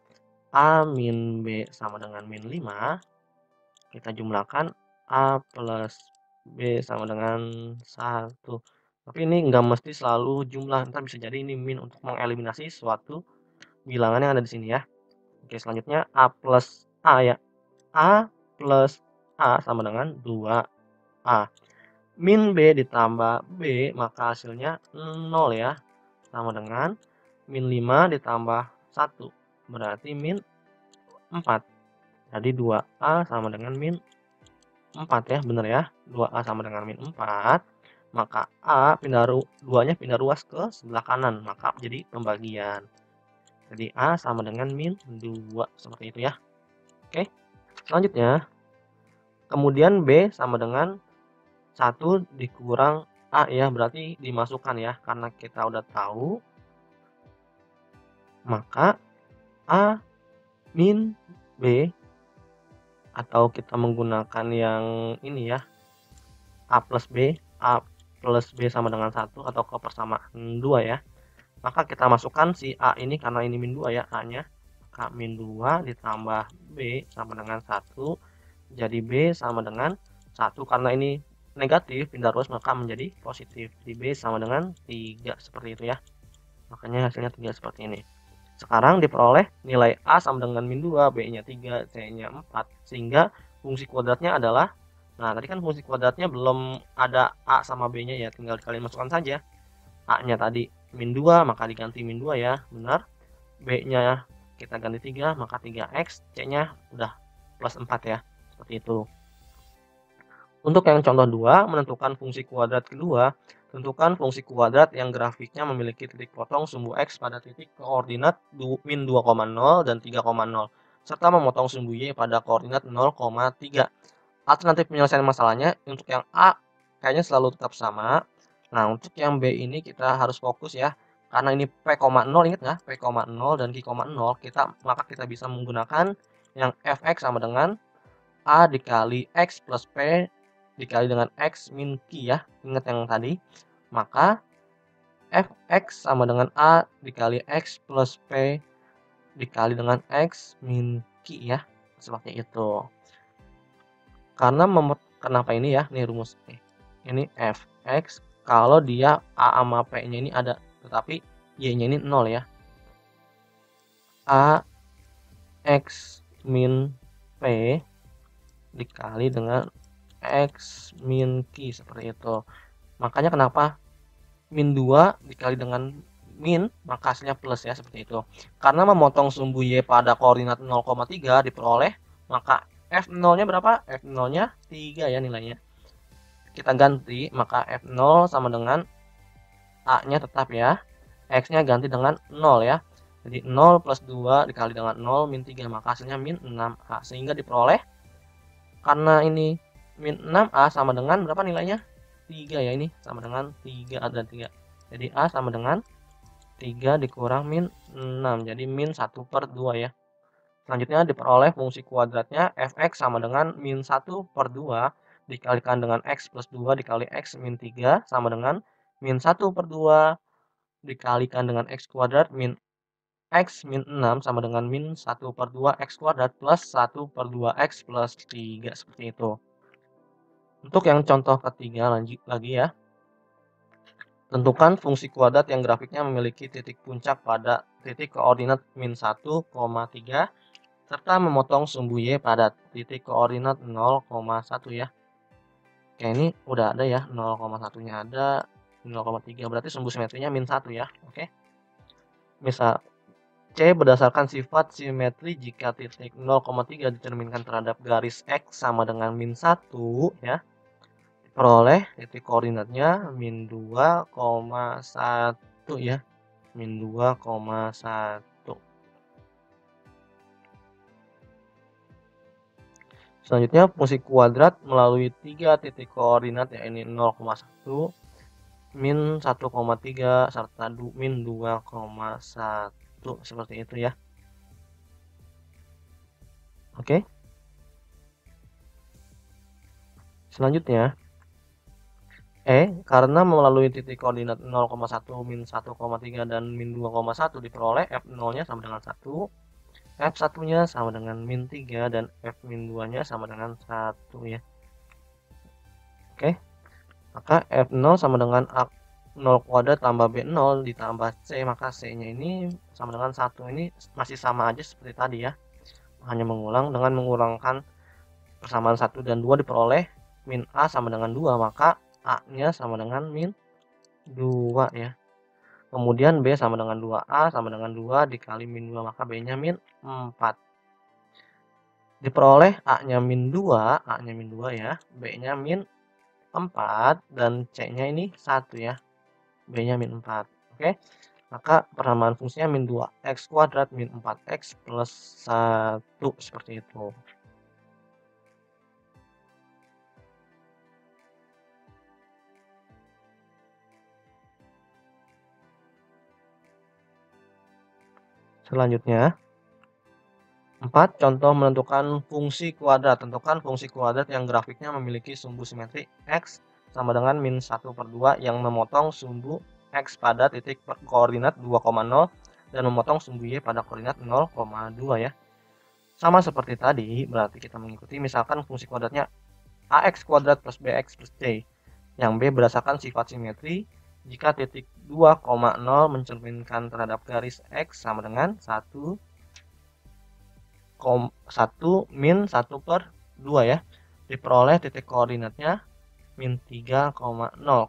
A min B sama dengan min 5. Kita jumlahkan A plus B sama dengan 1. Tapi ini nggak mesti selalu jumlah, ntar bisa jadi ini min untuk mengeliminasi suatu bilangan yang ada di sini ya. Oke, selanjutnya A plus A ya. A plus A sama dengan 2A. Min B ditambah B, maka hasilnya 0 ya. Sama dengan min 5 ditambah 1. Berarti min 4. Jadi 2A sama dengan min 4 ya, benar ya. 2A sama dengan min 4. Maka A pindah 2-nya pindah ruas ke sebelah kanan, maka jadi pembagian. Jadi A sama dengan min 2 seperti itu ya. Oke. Selanjutnya kemudian B sama dengan 1 dikurang A ya, berarti dimasukkan ya, karena kita udah tahu maka A min B, atau kita menggunakan yang ini ya, A plus B sama dengan 1 atau ke persamaan 2 ya. Maka kita masukkan si A ini karena ini min 2 ya, A-nya. Maka min 2 ditambah B sama dengan 1. Jadi B sama dengan 1. Karena ini negatif, pindah ruas maka menjadi positif. Jadi B sama dengan 3 seperti itu ya. Makanya hasilnya 3 seperti ini. Sekarang diperoleh nilai A sama dengan min 2, B-nya 3, C-nya 4. Sehingga fungsi kuadratnya adalah, nah tadi kan fungsi kuadratnya belum ada A sama B-nya ya, tinggal kalian masukkan saja. A-nya tadi min 2, maka diganti min 2 ya, benar. B-nya kita ganti 3, maka 3X. C-nya udah plus 4 ya, seperti itu. Untuk yang contoh 2, menentukan fungsi kuadrat kedua, tentukan fungsi kuadrat yang grafiknya memiliki titik potong sumbu X pada titik koordinat min 2,0 dan 3,0, serta memotong sumbu Y pada koordinat 0,3. Alternatif penyelesaian masalahnya, untuk yang A kayaknya selalu tetap sama. Nah, untuk yang B ini kita harus fokus ya. Karena ini P,0, ingat nggak? P,0 dan Q,0, maka kita bisa menggunakan yang Fx sama dengan A dikali X plus P dikali dengan X min Q ya. Ingat yang tadi. Maka Fx sama dengan A dikali X plus P dikali dengan X min Q ya. Seperti itu. Karena kenapa ini ya? Nih rumus nih. Ini Fx kalau dia A sama P-nya ini ada, tetapi Y-nya ini 0 ya. A X min P dikali dengan X min Q seperti itu. Makanya kenapa min 2 dikali dengan min, maka hasilnya plus ya, seperti itu. Karena memotong sumbu Y pada koordinat 0,3 diperoleh, maka F0-nya berapa? F0-nya 3 ya nilainya. Kita ganti, maka F0 sama dengan A-nya tetap ya. X-nya ganti dengan 0 ya. Jadi 0 plus 2 dikali dengan 0 min 3, maka hasilnya min 6A. Sehingga diperoleh, karena ini min 6A sama dengan berapa nilainya? 3 ya, ini sama dengan 3 dan 3. Jadi A sama dengan 3 dikurang min 6. Jadi min 1/2 ya. Selanjutnya diperoleh fungsi kuadratnya Fx sama dengan min 1/2 dikalikan dengan X plus 2 dikali X min 3 sama dengan min 1/2 dikalikan dengan X kuadrat min X min 6 sama dengan min 1/2 X kuadrat plus 1/2 X plus 3 seperti itu. Untuk yang contoh ketiga lanjut lagi ya. Tentukan fungsi kuadrat yang grafiknya memiliki titik puncak pada titik koordinat min 1,3 serta memotong sumbu Y pada titik koordinat 0,1 ya. Oke, ini udah ada ya, 0,1-nya ada, 0,3 berarti sumbu simetrinya min 1 ya. Oke. Misal C berdasarkan sifat simetri jika titik 0,3 dicerminkan terhadap garis X sama dengan min 1 ya. Peroleh titik koordinatnya min 2,1 ya. Min 2,1. Selanjutnya fungsi kuadrat melalui 3 titik koordinat ya, ini 0,1, min 1,3 serta min 2,1 seperti itu ya. Oke. Selanjutnya karena melalui titik koordinat 0,1, min 1,3 dan min 2,1 diperoleh F0-nya sama dengan 1, F1-nya sama dengan min 3 dan F min 2-nya sama dengan 1 ya. Oke. Maka F0 sama dengan A0 kuadrat tambah B0 ditambah C, maka C-nya ini sama dengan 1. Ini masih sama aja seperti tadi ya. Hanya mengulang dengan mengurangkan persamaan 1 dan 2 diperoleh min A sama dengan 2, maka A-nya sama dengan min 2 ya. Kemudian B sama dengan 2A sama dengan 2 dikali min 2, maka B-nya min 4. Diperoleh A-nya min 2, A-nya min 2 ya, B-nya min 4 dan C-nya ini 1 ya. B-nya min 4. Oke. Maka persamaan fungsinya min 2x kuadrat min 4x plus 1 seperti itu. Selanjutnya, 4. Contoh menentukan fungsi kuadrat. Tentukan fungsi kuadrat yang grafiknya memiliki sumbu simetri X sama dengan min 1/2 yang memotong sumbu X pada titik koordinat 2,0 dan memotong sumbu Y pada koordinat 0,2 ya. Sama seperti tadi, berarti kita mengikuti misalkan fungsi kuadratnya AX kuadrat plus BX plus C, yang B berdasarkan sifat simetri jika titik 2,0 mencerminkan terhadap garis X sama dengan 1 min 1/2 ya, diperoleh titik koordinatnya min 3,0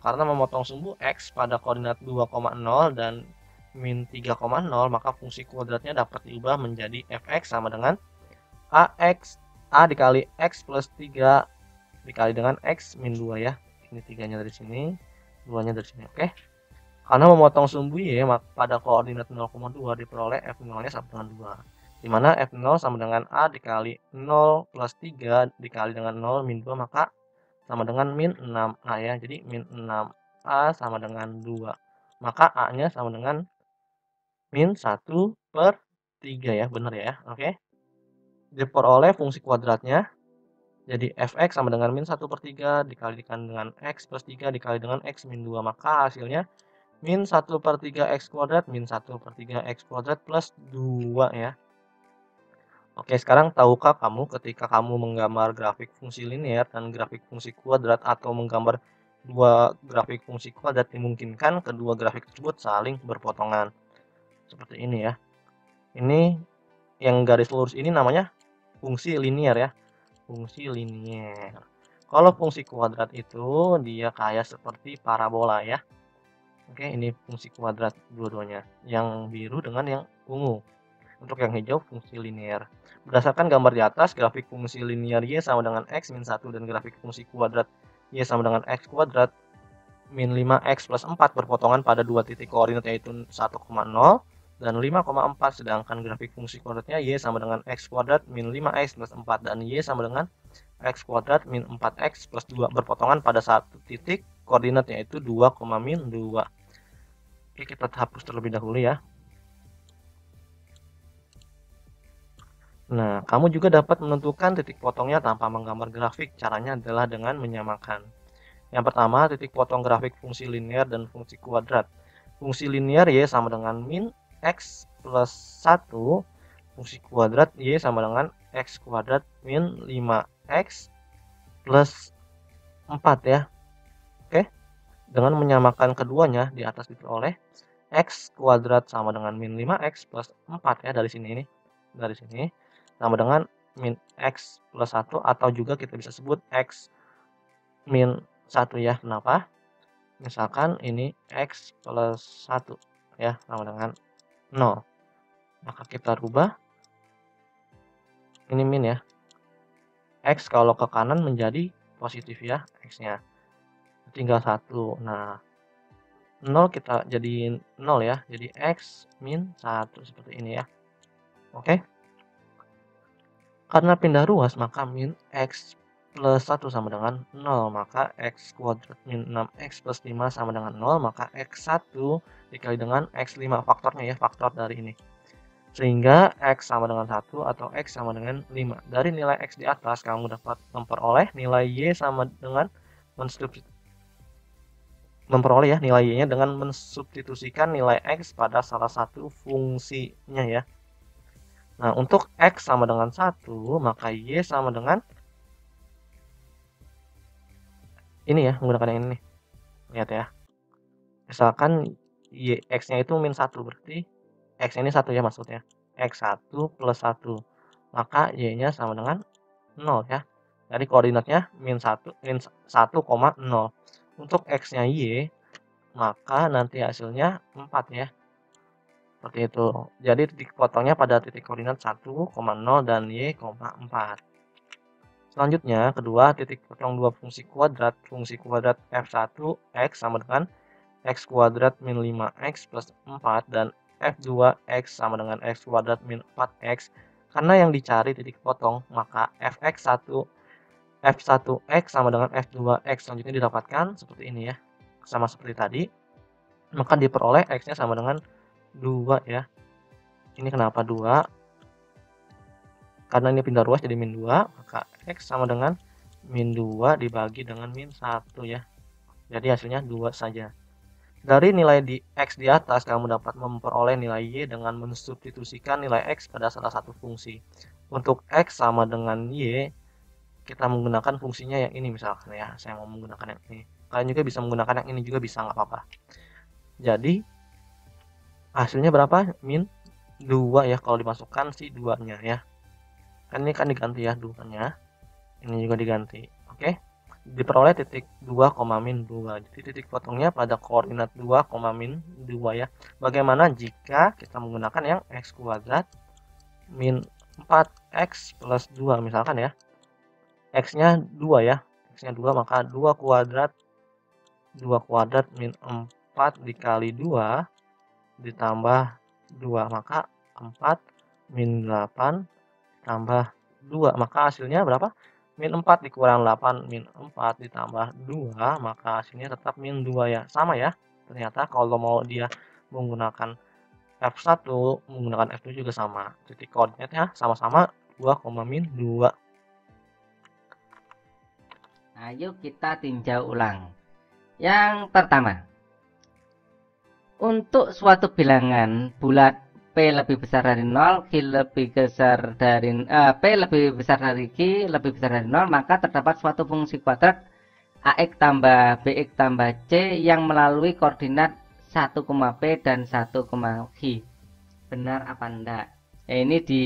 karena memotong sumbu X pada koordinat 2,0 dan min 3,0 maka fungsi kuadratnya dapat diubah menjadi fx sama dengan A dikali X plus 3 dikali dengan X min 2 ya. Ini 3-nya dari sini, 2-nya dari sini. Oke. Karena memotong sumbu Y pada koordinat 0,2 diperoleh F0-nya sama dengan 2. Di mana F0 sama dengan A dikali 0 plus 3 dikali dengan 0 min 2 maka sama dengan min 6A ya. Jadi min 6A sama dengan 2. Maka A-nya sama dengan min 1/3 ya. Benar ya. Oke. Diperoleh fungsi kuadratnya. Jadi fx sama dengan min 1/3 dikalikan dengan x plus 3 dikali dengan x min 2. Maka hasilnya min 1/3 x kuadrat min 1/3 x kuadrat plus 2 ya. Oke, sekarang tahukah kamu ketika kamu menggambar grafik fungsi linear dan grafik fungsi kuadrat atau menggambar dua grafik fungsi kuadrat dimungkinkan kedua grafik tersebut saling berpotongan. Seperti ini ya. Ini yang garis lurus ini namanya fungsi linear ya. Fungsi linear. Kalau fungsi kuadrat itu dia kayak seperti parabola ya. Oke, ini fungsi kuadrat dua-duanya. Yang biru dengan yang ungu. Untuk yang hijau fungsi linear. Berdasarkan gambar di atas, grafik fungsi linear Y sama dengan X min 1 dan grafik fungsi kuadrat Y sama dengan X kuadrat min 5X plus 4 berpotongan pada dua titik koordinat yaitu 1,0 dan 5,4, sedangkan grafik fungsi kuadratnya Y sama dengan X kuadrat min 5X plus 4 dan Y sama dengan X kuadrat min 4X plus 2 berpotongan pada satu titik koordinat yaitu 2, min 2. Oke, kita hapus terlebih dahulu ya. Nah, kamu juga dapat menentukan titik potongnya tanpa menggambar grafik. Caranya adalah dengan menyamakan. Yang pertama, titik potong grafik fungsi linear dan fungsi kuadrat. Fungsi linear Y sama dengan min X plus 1. Fungsi kuadrat Y sama dengan X kuadrat min 5X plus 4 ya. Oke. Dengan menyamakan keduanya, di atas diperoleh X kuadrat sama dengan min 5X plus 4 ya dari sini ini. Dari sini. Sama dengan min X plus 1 atau juga kita bisa sebut X min 1 ya. Kenapa? Misalkan ini X plus 1 ya sama dengan 0. Maka kita rubah ini min ya. X kalau ke kanan menjadi positif ya X-nya. Tinggal 1. Nah, 0 kita jadiin 0 ya. Jadi X min 1 seperti ini ya. Oke. Karena pindah ruas maka min X plus 1 sama dengan 0. Maka X kuadrat min 6X plus 5 sama dengan 0. Maka X1 dikali dengan X5. Faktornya ya, faktor dari ini. Sehingga X sama dengan 1 atau X sama dengan 5. Dari nilai X di atas kamu dapat memperoleh nilai Y sama dengan memperoleh ya nilai Y-nya dengan mensubstitusikan nilai X pada salah satu fungsinya ya. Nah, untuk X sama dengan 1, maka Y sama dengan ini ya, menggunakan yang ini nih. Lihat ya. Misalkan X-nya itu min 1, berarti X ini 1 ya maksudnya. X1 plus 1. Maka Y-nya sama dengan 0 ya. Jadi koordinatnya min 1, 1,0. Untuk X-nya Y, maka nanti hasilnya 4 ya. Seperti itu. Jadi titik potongnya pada titik koordinat 1,0 dan Y, 4. Selanjutnya, kedua, titik potong dua fungsi kuadrat. Fungsi kuadrat f1 x sama dengan x kuadrat min 5x plus 4 dan f2 x sama dengan x kuadrat min 4x. Karena yang dicari titik potong, maka f1x sama dengan f2x selanjutnya didapatkan seperti ini ya. Sama seperti tadi. Maka diperoleh x-nya sama dengan 2 ya. Ini kenapa 2? Karena ini pindah ruas jadi min 2, maka X sama dengan min 2 dibagi dengan min 1 ya. Jadi hasilnya 2 saja. Dari nilai di X di atas, kamu dapat memperoleh nilai Y dengan mensubstitusikan nilai X pada salah satu fungsi. Untuk X sama dengan Y, kita menggunakan fungsinya yang ini misalkan ya. Saya mau menggunakan yang ini. Kalian juga bisa menggunakan yang ini juga bisa, nggak apa-apa. Jadi, hasilnya berapa? Min 2 ya, kalau dimasukkan si 2-nya ya. Kan ini kan diganti ya 2-nya. Ini juga diganti. Oke. Diperoleh titik 2, min 2. Jadi titik potongnya pada koordinat 2, min 2 ya. Bagaimana jika kita menggunakan yang X kuadrat min 4X plus 2 misalkan ya. X-nya 2 ya. X-nya 2, maka 2 kuadrat min 4 dikali 2 ditambah 2, maka 4 min 8 tambah 2, maka hasilnya berapa? Min 4 dikurang 8 min 4 ditambah 2, maka hasilnya tetap min 2 ya. Sama ya. Ternyata kalau mau dia menggunakan F1, menggunakan F2 juga sama. Titik koordinatnya sama-sama 2, min 2. Ayo kita tinjau ulang. Yang pertama, untuk suatu bilangan bulat P lebih besar dari 0, Q lebih besar dari P lebih besar dari Q lebih besar dari 0, maka terdapat suatu fungsi kuadrat AX tambah BX tambah C yang melalui koordinat 1, P dan 1, Q. Benar apa enggak? Ini di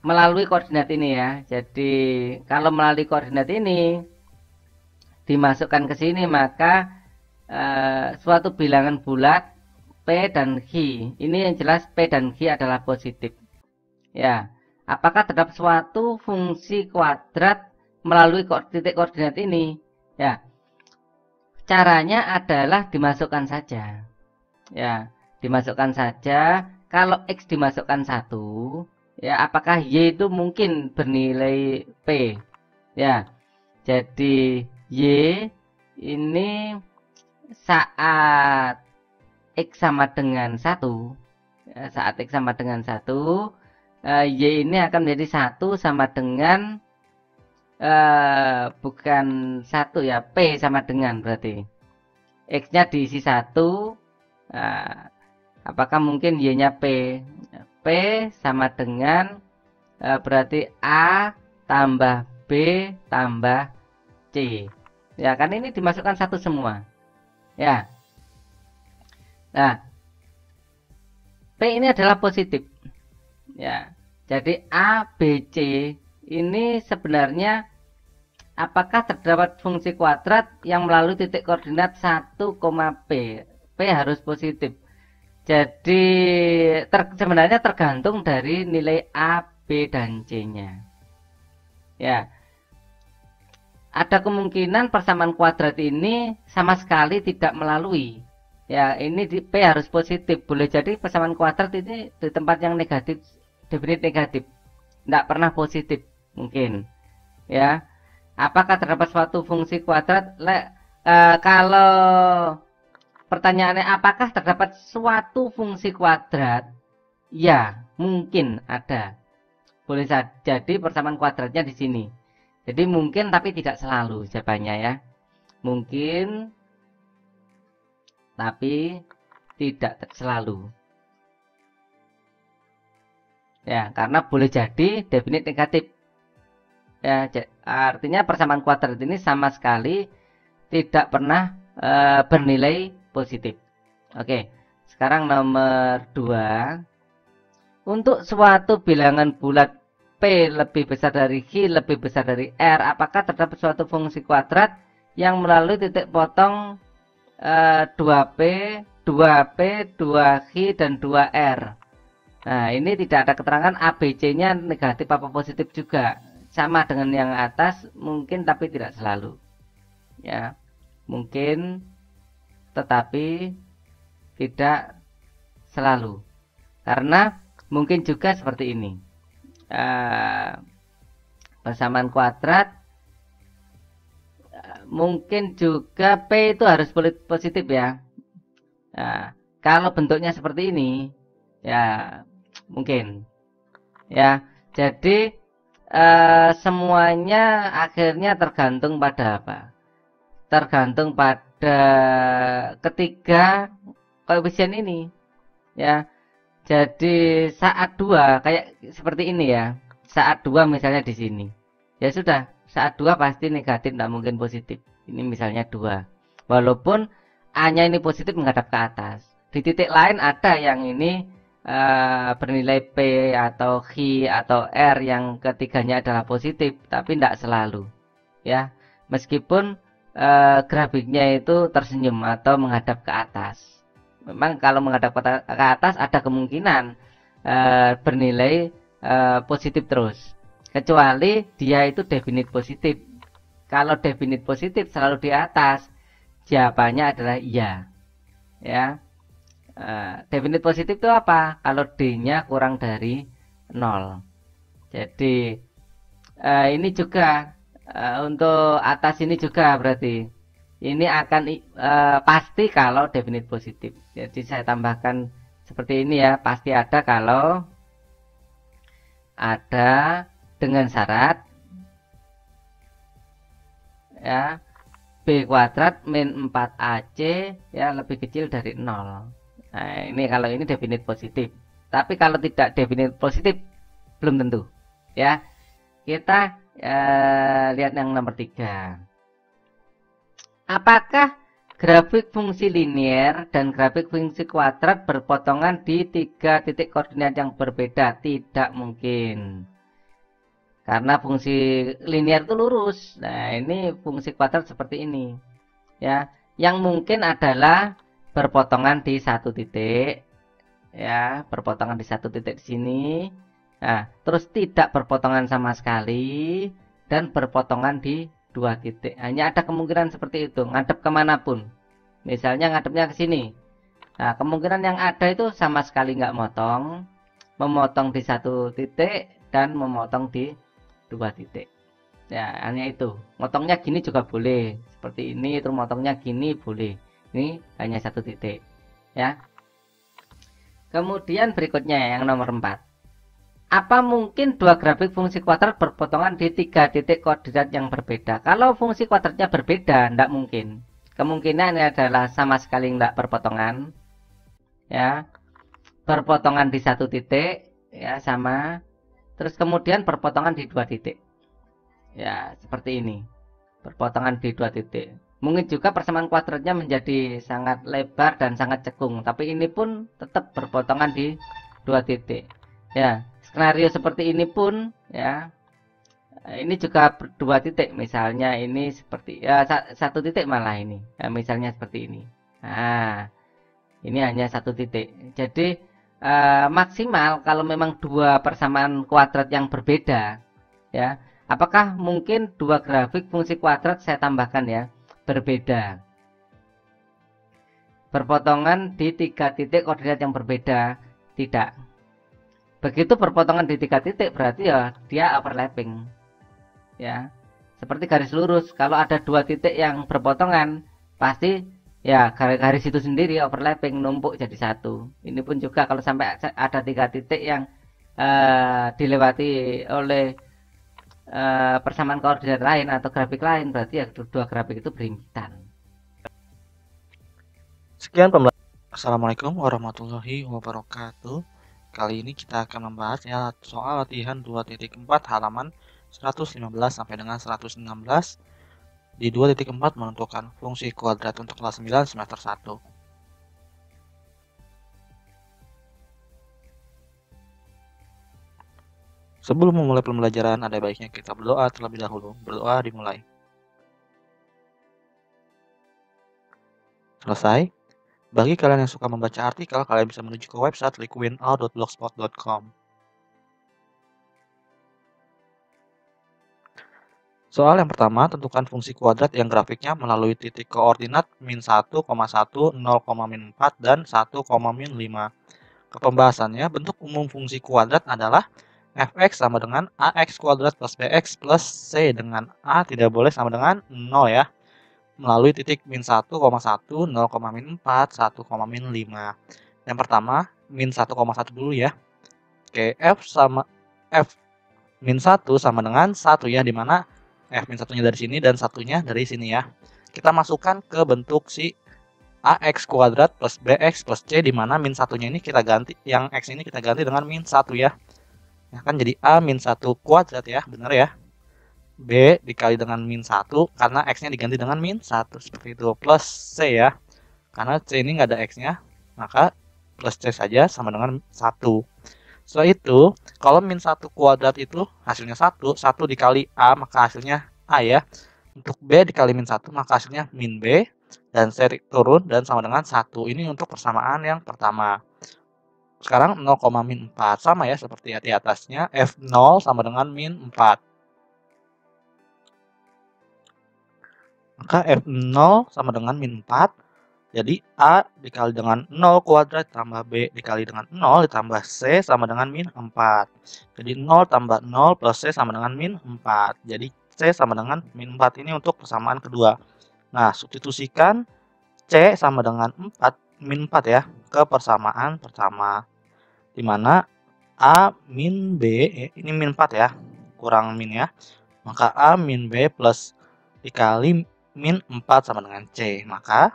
melalui koordinat ini ya. Jadi kalau melalui koordinat ini dimasukkan ke sini, maka suatu bilangan bulat P dan Q, ini yang jelas P dan Q adalah positif ya. Apakah terdapat suatu fungsi kuadrat melalui titik koordinat ini ya? Caranya adalah dimasukkan saja ya, dimasukkan saja. Kalau X dimasukkan 1 ya, apakah Y itu mungkin bernilai P ya. Jadi Y ini saat X sama dengan 1 ya, saat X sama dengan 1, Y ini akan menjadi 1 sama dengan bukan 1 ya, P sama dengan, berarti X nya diisi 1. Apakah mungkin Y nya P? P sama dengan berarti A tambah B tambah C ya, kan ini dimasukkan 1 semua ya. Nah, P ini adalah positif ya. Jadi A, B, C ini sebenarnya apakah terdapat fungsi kuadrat yang melalui titik koordinat 1, P. P harus positif. Jadi sebenarnya tergantung dari nilai A, B, dan C-nya ya. Ada kemungkinan persamaan kuadrat ini sama sekali tidak melalui ya. Ini di P harus positif. Boleh jadi persamaan kuadrat ini di tempat yang negatif, definit negatif, tidak pernah positif mungkin ya. Apakah terdapat suatu fungsi kuadrat? Kalau pertanyaannya apakah terdapat suatu fungsi kuadrat, ya mungkin ada. Boleh jadi persamaan kuadratnya di sini. Jadi mungkin tapi tidak selalu jawabannya ya. Mungkin tapi tidak selalu ya, karena boleh jadi definit negatif ya. Artinya persamaan kuadrat ini sama sekali tidak pernah bernilai positif. Oke, sekarang nomor 2. Untuk suatu bilangan bulat P lebih besar dari Q lebih besar dari R, apakah terdapat suatu fungsi kuadrat yang melalui titik potong 2P, 2P, 2Q, dan 2R. Nah, ini tidak ada keterangan ABC-nya negatif apa positif juga. Sama dengan yang atas, mungkin tapi tidak selalu. Ya, mungkin tetapi tidak selalu. Karena mungkin juga seperti ini. Persamaan kuadrat mungkin juga P itu harus positif ya. Nah, kalau bentuknya seperti ini Ya, mungkin. Ya, jadi semuanya akhirnya tergantung pada apa? Tergantung pada ketiga koefisien ini. Ya, jadi saat dua kayak seperti ini ya. Saat dua misalnya di sini. Ya sudah, saat dua pasti negatif, tidak mungkin positif. Ini misalnya dua. Walaupun A-nya ini positif menghadap ke atas. Di titik lain ada yang ini bernilai P atau Q atau R yang ketiganya adalah positif, tapi tidak selalu. Ya, meskipun grafiknya itu tersenyum atau menghadap ke atas. Memang kalau menghadap ke atas ada kemungkinan bernilai positif terus, kecuali dia itu definite positif. Kalau definite positif selalu di atas, jawabannya adalah iya. Ya, definite positif itu apa? Kalau D-nya kurang dari 0. Jadi ini juga untuk atas ini juga berarti ini akan pasti kalau definite positif. Jadi saya tambahkan seperti ini ya, pasti ada kalau ada dengan syarat ya B kuadrat min 4AC ya lebih kecil dari 0. Nah, ini kalau ini definite positif. Tapi kalau tidak definite positif belum tentu. Ya. Kita lihat yang nomor 3. Apakah grafik fungsi linier dan grafik fungsi kuadrat berpotongan di 3 titik koordinat yang berbeda? Tidak mungkin. Karena fungsi linier itu lurus. Nah, ini fungsi kuadrat seperti ini. Ya, yang mungkin adalah berpotongan di satu titik. Ya, berpotongan di satu titik di sini. Nah, terus tidak berpotongan sama sekali dan berpotongan di 2 titik. Hanya ada kemungkinan seperti itu, ngadep kemanapun. Misalnya ngadepnya ke sini. Nah, kemungkinan yang ada itu sama sekali nggak motong, memotong di satu titik dan memotong di 2 titik. Ya, hanya itu. Motongnya gini juga boleh. Seperti ini, terus motongnya gini boleh. Ini hanya satu titik. Ya. Kemudian berikutnya yang nomor 4. Apa mungkin dua grafik fungsi kuadrat berpotongan di 3 titik koordinat yang berbeda? Kalau fungsi kuadratnya berbeda, tidak mungkin. Kemungkinan adalah sama sekali tidak berpotongan. Ya, berpotongan di satu titik, ya sama. Terus kemudian berpotongan di 2 titik. Ya, seperti ini. Berpotongan di 2 titik. Mungkin juga persamaan kuadratnya menjadi sangat lebar dan sangat cekung, tapi ini pun tetap berpotongan di 2 titik. Ya, skenario seperti ini pun ya, ini juga 2 titik, misalnya ini seperti ya satu titik malah ini. Ya, misalnya seperti ini. Nah, ini hanya satu titik. Jadi maksimal kalau memang dua persamaan kuadrat yang berbeda, ya. Apakah mungkin dua grafik fungsi kuadrat saya tambahkan ya berbeda, berpotongan di 3 titik koordinat yang berbeda? Tidak. Begitu berpotongan di 3 titik berarti ya dia overlapping. Ya. Seperti garis lurus, kalau ada 2 titik yang berpotongan pasti ya garis itu sendiri overlapping, numpuk jadi satu. Ini pun juga kalau sampai ada 3 titik yang dilewati oleh persamaan koordinat lain atau grafik lain, berarti ya dua grafik itu berimpitan. Sekian pembelajaran. Assalamualaikum warahmatullahi wabarakatuh. Kali ini kita akan membahas ya soal latihan 2.4 halaman 115 sampai dengan 116 di 2.4 menentukan fungsi kuadrat untuk kelas 9 semester 1. Sebelum memulai pembelajaran, ada baiknya kita berdoa terlebih dahulu. Berdoa dimulai. Selesai. Bagi kalian yang suka membaca artikel, kalian bisa menuju ke website liquinal.blogspot.com. Soal yang pertama, tentukan fungsi kuadrat yang grafiknya melalui titik koordinat min 1, 1, 0, min 4, dan 1, min 5. Kepembahasannya, bentuk umum fungsi kuadrat adalah fx sama dengan ax kuadrat plus bx plus c dengan a tidak boleh sama dengan 0 ya. Melalui titik min 1, 1, 0, min 4, 1, min 5. Yang pertama, min 1,1 dulu ya. Oke, F min 1 sama dengan 1 ya, dimana F min 1-nya dari sini dan satunya dari sini ya. Kita masukkan ke bentuk si AX kuadrat plus BX plus C, dimana min 1-nya ini kita ganti, yang X ini kita ganti dengan min 1 ya. Ya kan jadi A min 1 kuadrat ya, benar ya. B dikali dengan min 1 karena X-nya diganti dengan min 1 seperti itu, plus C ya. Karena C ini nggak ada X-nya, maka plus C saja sama dengan 1. Setelah itu, kalau min 1 kuadrat itu hasilnya 1, 1 dikali A maka hasilnya A ya. Untuk B dikali min 1 maka hasilnya min B, dan C turun dan sama dengan 1. Ini untuk persamaan yang pertama. Sekarang 0, min 4 sama ya seperti di atasnya, F0 sama dengan min 4. Maka F0 sama dengan min 4. Jadi A dikali dengan 0 kuadrat tambah B dikali dengan 0 ditambah C sama dengan min 4. Jadi 0 tambah 0 plus C sama dengan min 4. Jadi C sama dengan min 4, ini untuk persamaan kedua. Nah, substitusikan C sama dengan 4, min 4 ya, ke persamaan pertama. Dimana A min B, ini min 4 ya, kurang min ya. Maka A min B plus dikali min 4 sama dengan C. Maka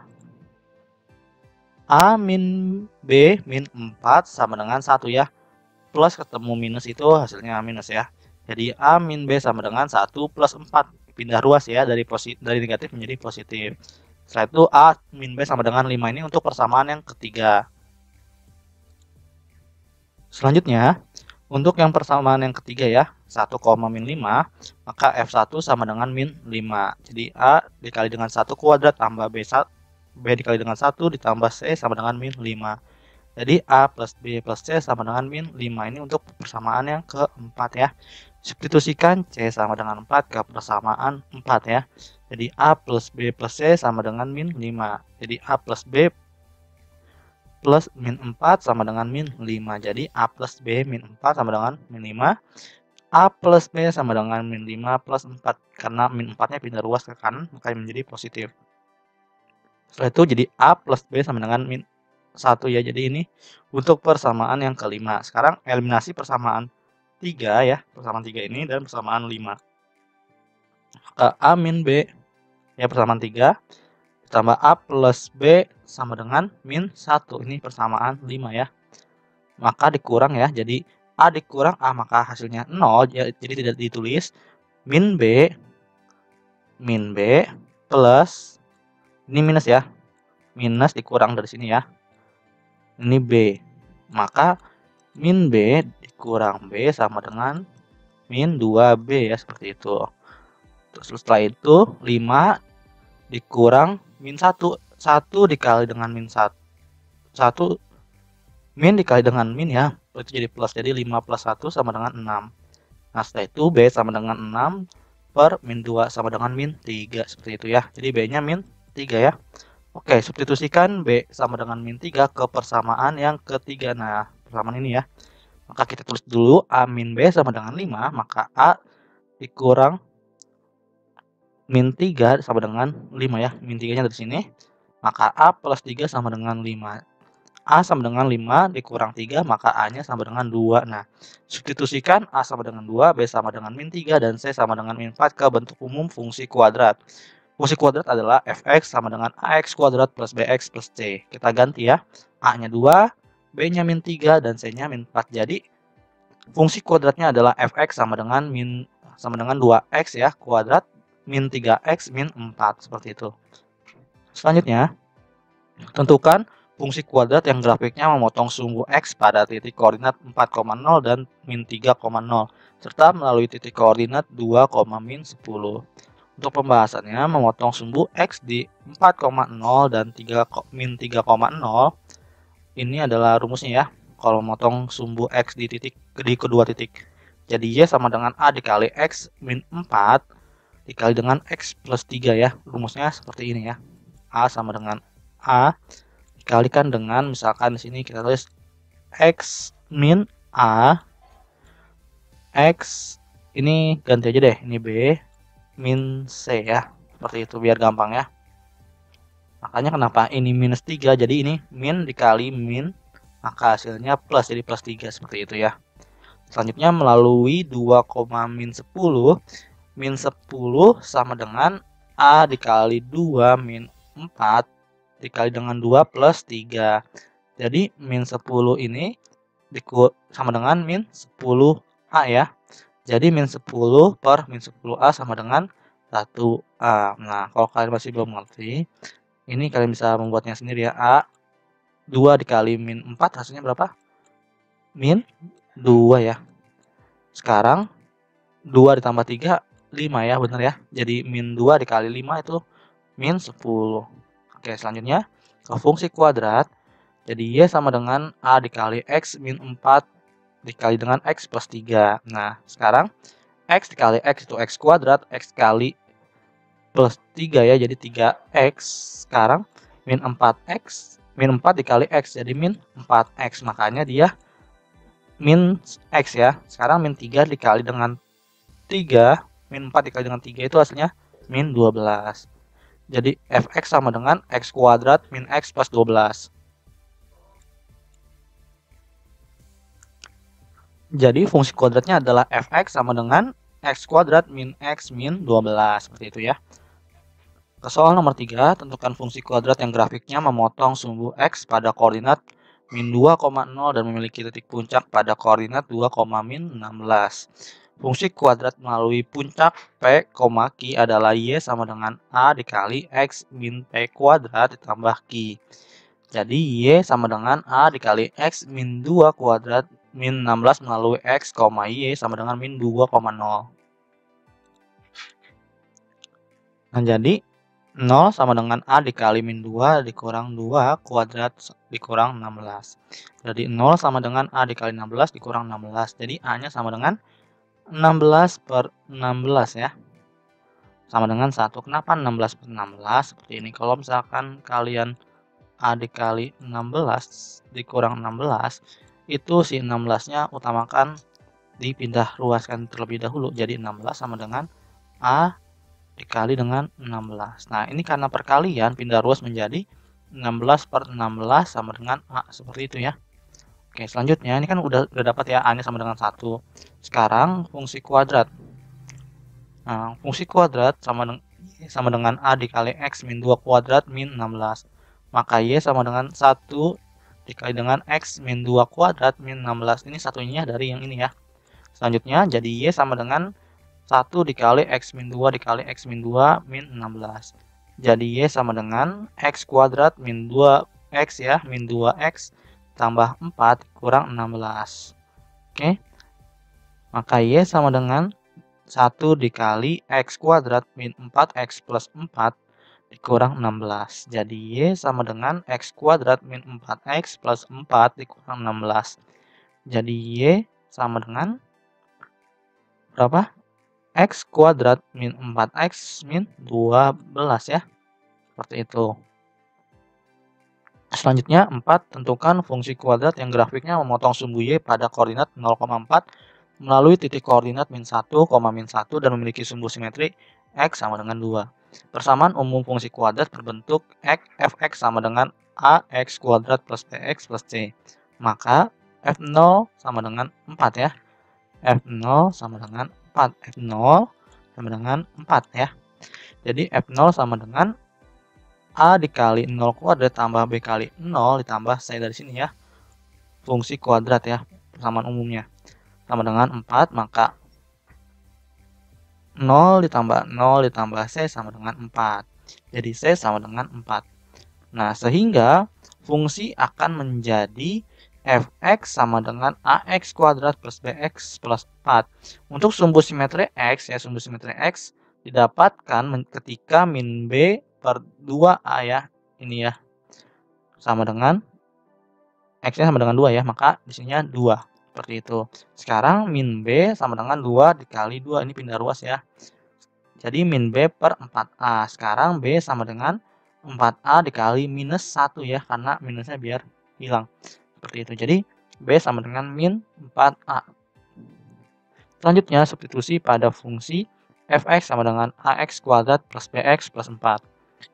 A min B min 4 sama dengan 1 ya. Plus ketemu minus itu hasilnya minus ya. Jadi A min B sama dengan 1 plus 4. Pindah ruas ya, dari negatif menjadi positif. Setelah itu A min B sama dengan 5, ini untuk persamaan yang ketiga. Selanjutnya, untuk yang persamaan yang ketiga ya, 1, min 5, maka F1 sama dengan min 5. Jadi A dikali dengan 1 kuadrat tambah B dikali dengan 1 ditambah C sama dengan min 5. Jadi A plus B plus C sama dengan min 5. Ini untuk persamaan yang keempat ya. Substitusikan C sama dengan 4 ke persamaan 4 ya. Jadi A plus B plus C sama dengan min 5. Jadi A plus B plus min 4 sama dengan min 5. Jadi A plus B min 4 sama dengan min 5. A plus B sama dengan min 5 plus 4. Karena min 4-nya pindah ruas ke kanan, maka menjadi positif. Setelah itu jadi A plus B sama dengan min 1 ya. Jadi ini untuk persamaan yang kelima. Sekarang eliminasi persamaan 3 ya. Persamaan 3 ini dan persamaan 5. Maka A min B ya, persamaan 3 ditambah A plus B sama dengan min 1. Ini persamaan 5 ya. Maka dikurang ya. Jadi A dikurang A maka hasilnya 0. Jadi tidak ditulis. Min B plus, ini minus ya. Minus dikurang dari sini ya. Ini B. Maka min B dikurang B sama dengan min 2B ya, seperti itu. Terus setelah itu 5 dikurang min 1. 1 dikali dengan min 1. 1 min dikali dengan min ya. Itu jadi plus. Jadi 5 plus 1 sama dengan 6. Nah, setelah itu B sama dengan 6 per min 2 sama dengan min 3. Seperti itu ya. Jadi B-nya min 3 ya. Oke, substitusikan B sama dengan min 3 ke persamaan yang ketiga. Nah, persamaan ini ya. Maka kita tulis dulu A min B sama dengan 5. Maka A dikurang min 3 sama dengan 5 ya. Min 3-nya dari sini. Maka A plus 3 sama dengan 5. A sama dengan 5 dikurang 3, maka A-nya sama dengan 2. Nah, substitusikan A sama dengan 2, B sama dengan min 3, dan C sama dengan min 4 ke bentuk umum fungsi kuadrat. Fungsi kuadrat adalah Fx sama dengan AX kuadrat plus BX plus C. Kita ganti ya. A-nya 2, B-nya min 3, dan C-nya min 4. Jadi, fungsi kuadratnya adalah Fx sama dengan 2x ya, kuadrat min 3x min 4. Seperti itu. Selanjutnya, tentukan fungsi kuadrat yang grafiknya memotong sumbu X pada titik koordinat 4,0 dan min 3,0 serta melalui titik koordinat 2, min 10. Untuk pembahasannya, memotong sumbu X di 4,0 dan min 3,0 ini adalah rumusnya ya. Kalau memotong sumbu X di kedua titik. Jadi Y sama dengan A dikali X min 4 dikali dengan X plus 3 ya. Rumusnya seperti ini ya. A sama dengan A dikalikan dengan, misalkan di sini kita tulis X min A, X ini ganti aja deh, ini B min C ya, seperti itu biar gampang ya. Makanya kenapa ini minus 3, jadi ini min dikali min maka hasilnya plus, jadi plus 3 seperti itu ya. Selanjutnya melalui 2, min 10. Min 10 sama dengan A dikali 2 min 4 dikali dengan 2 plus 3. Jadi min 10 ini sama dengan min 10A ya. Jadi min 10 per min 10A sama dengan 1A. Nah, kalau kalian masih belum ngerti, ini kalian bisa membuatnya sendiri ya. A 2 dikali min 4 hasilnya berapa? Min 2 ya. Sekarang 2 ditambah 3, 5 ya, bener ya. Jadi min 2 dikali 5 itu min 10. Oke, selanjutnya ke fungsi kuadrat. Jadi Y sama dengan A dikali X min 4 dikali dengan X plus 3. Nah, sekarang X dikali X itu X kuadrat, X kali plus 3 ya, jadi 3X. Sekarang min 4X, min 4 dikali X, jadi min 4X. Makanya dia min X ya. Sekarang min 3 dikali dengan 3, min 4 dikali dengan 3 itu hasilnya min 12. Jadi fx sama dengan x kuadrat min x plus 12. Jadi fungsi kuadratnya adalah fx sama dengan x kuadrat min x min 12. Seperti itu ya. Ke soal nomor 3, tentukan fungsi kuadrat yang grafiknya memotong sumbu x pada koordinat min 2,0 dan memiliki titik puncak pada koordinat 2, min 16. Fungsi kuadrat melalui puncak P, Q adalah Y sama dengan A dikali X min P kuadrat ditambah Q. Jadi Y sama dengan A dikali X min 2 kuadrat min 16 melalui X, Y sama dengan min 2,0. Nah, jadi 0 sama dengan A dikali min 2 dikurang 2 kuadrat dikurang 16. Jadi 0 sama dengan A dikali 16 dikurang 16. Jadi A-nya sama dengan 16 per 16 ya. Sama dengan 1. Kenapa 16 per 16? Seperti ini. Kalau misalkan kalian A dikali 16 dikurang 16, itu si 16-nya utamakan dipindah ruaskan terlebih dahulu. Jadi 16 sama dengan A dikali dengan 16. Nah, ini karena perkalian pindah ruas menjadi 16 per 16 sama dengan A. Seperti itu ya. Oke, selanjutnya ini kan udah dapat ya A-nya sama dengan 1. Sekarang fungsi kuadrat. Nah, fungsi kuadrat sama dengan A dikali X min 2 kuadrat min 16. Maka Y sama dengan 1 dikali dengan X min 2 kuadrat min 16. Ini satunya dari yang ini ya. Selanjutnya jadi Y sama dengan 1 dikali X min 2 dikali X min 2 min 16. Jadi Y sama dengan X kuadrat min 2X ya, min 2X tambah 4 kurang 16. Oke. Maka Y sama dengan 1 dikali X kuadrat min 4X plus 4 dikurang 16. Jadi Y sama dengan X kuadrat min 4X plus 4 dikurang 16. Jadi Y sama dengan berapa? X kuadrat min 4X min 12 ya. Seperti itu. Selanjutnya 4. Tentukan fungsi kuadrat yang grafiknya memotong sumbu Y pada koordinat 0,4 melalui titik koordinat min 1, min 1 dan memiliki sumbu simetri X sama dengan 2. Persamaan umum fungsi kuadrat berbentuk fx sama dengan ax kuadrat plus bx plus c. Maka f0 sama dengan 4 ya. F0 sama dengan 4. F0 sama dengan 4 ya. Jadi F0 sama dengan A dikali 0 kuadrat tambah B kali 0 ditambah C dari sini ya. Fungsi kuadrat ya, persamaan umumnya. Sama dengan 4, maka 0 ditambah 0 ditambah C sama dengan 4. Jadi C sama dengan 4. Nah, sehingga fungsi akan menjadi fx sama dengan ax kuadrat plus bx plus 4. Untuk sumbu simetri x ya, sumbu simetri x didapatkan ketika min b per 2a ya, ini ya. Sama dengan x-nya sama dengan 2 ya, maka di sininya 2. Seperti itu. Sekarang min b sama dengan 2 dikali 2, ini pindah ruas ya. Jadi min b per 4a. Sekarang b sama dengan 4a dikali minus 1 ya, karena minusnya biar hilang. Seperti itu. Jadi B sama dengan min 4A. Selanjutnya substitusi pada fungsi fx sama dengan ax kuadrat plus bx plus 4.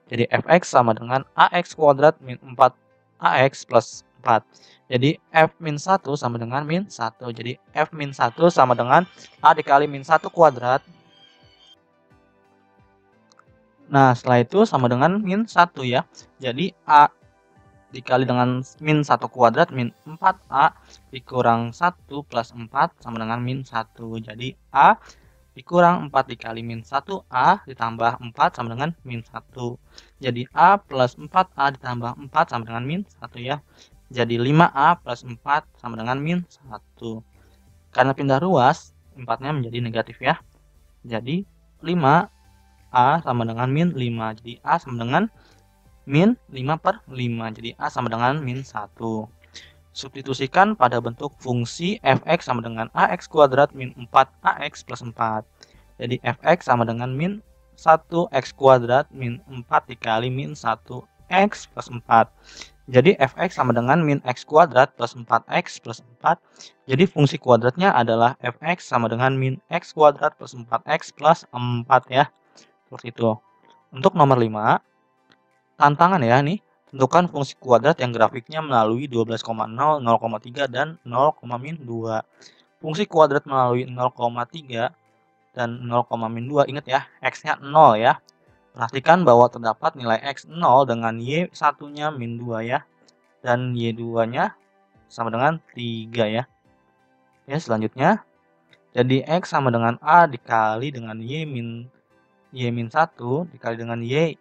Jadi fx sama dengan ax kuadrat min 4ax plus 4. Jadi F min 1 sama dengan min 1. Jadi F min 1 sama dengan A dikali min 1 kuadrat. Nah, setelah itu sama dengan min 1 ya. Jadi A dikali dengan min 1 kuadrat min 4A dikurang 1 plus 4 sama dengan min 1. Jadi A dikurang 4 dikali min 1A ditambah 4 sama dengan min 1. Jadi A plus 4A ditambah 4 sama dengan min 1 ya. Jadi 5A plus 4 sama dengan min 1. Karena pindah ruas, 4-nya menjadi negatif ya. Jadi 5A sama dengan min 5. Jadi A sama dengan min 5 per 5. Jadi A sama dengan min 1. Substitusikan pada bentuk fungsi fx sama dengan ax kuadrat min 4ax plus 4. Jadi fx sama dengan min 1x kuadrat min 4 dikali min 1x plus 4. Jadi fx sama dengan min x kuadrat plus 4x plus 4. Jadi fungsi kuadratnya adalah fx sama dengan min x kuadrat plus 4x plus 4 ya. Seperti itu. Untuk nomor 5, tantangan ya nih, tentukan fungsi kuadrat yang grafiknya melalui 12,0, 0,3 dan 0,-2. Fungsi kuadrat melalui 0,3 dan 0,-2, ingat ya, x-nya 0 ya. Perhatikan bahwa terdapat nilai x 0 dengan y1-nya min 2 ya. Dan y2-nya sama dengan 3 ya. Ya, selanjutnya jadi x sama dengan a dikali dengan y min 1 dikali dengan y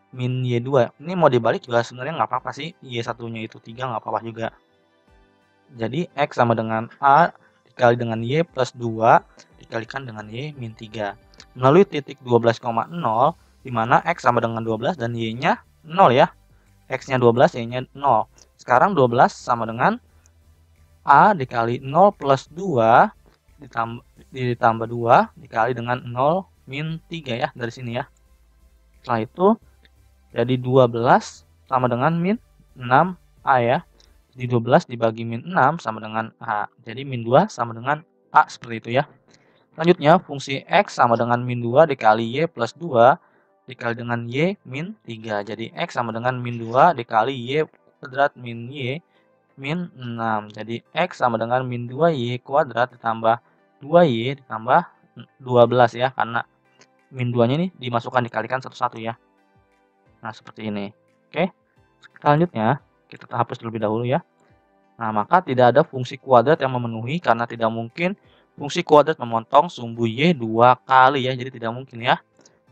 min y2. Ini mau dibalik juga sebenarnya nggak apa-apa sih. Y1-nya itu 3 nggak apa-apa juga. Jadi x sama dengan a dikali dengan y plus 2 dikalikan dengan y min 3. Melalui titik 12,0 di mana x sama dengan 12 dan y-nya 0 ya. X-nya 12, y-nya 0. Sekarang 12 sama dengan a dikali 0 plus 2 ditambah 2 dikali dengan 0 min 3 ya dari sini ya. Setelah itu jadi 12 sama dengan min 6A ya. Jadi 12 dibagi min 6 sama dengan A. Jadi min 2 sama dengan A seperti itu ya. Selanjutnya fungsi X sama dengan min 2 dikali Y plus 2 dikali dengan Y min 3. Jadi X sama dengan min 2 dikali Y kuadrat min Y min 6. Jadi X sama dengan min 2Y kuadrat ditambah 2Y ditambah 12 ya. Karena min 2-nya ini dimasukkan dikalikan satu-satu ya. Nah, seperti ini. Oke. Selanjutnya, kita hapus terlebih dahulu ya. Nah, maka tidak ada fungsi kuadrat yang memenuhi karena tidak mungkin fungsi kuadrat memotong sumbu Y 2 kali ya. Jadi tidak mungkin ya.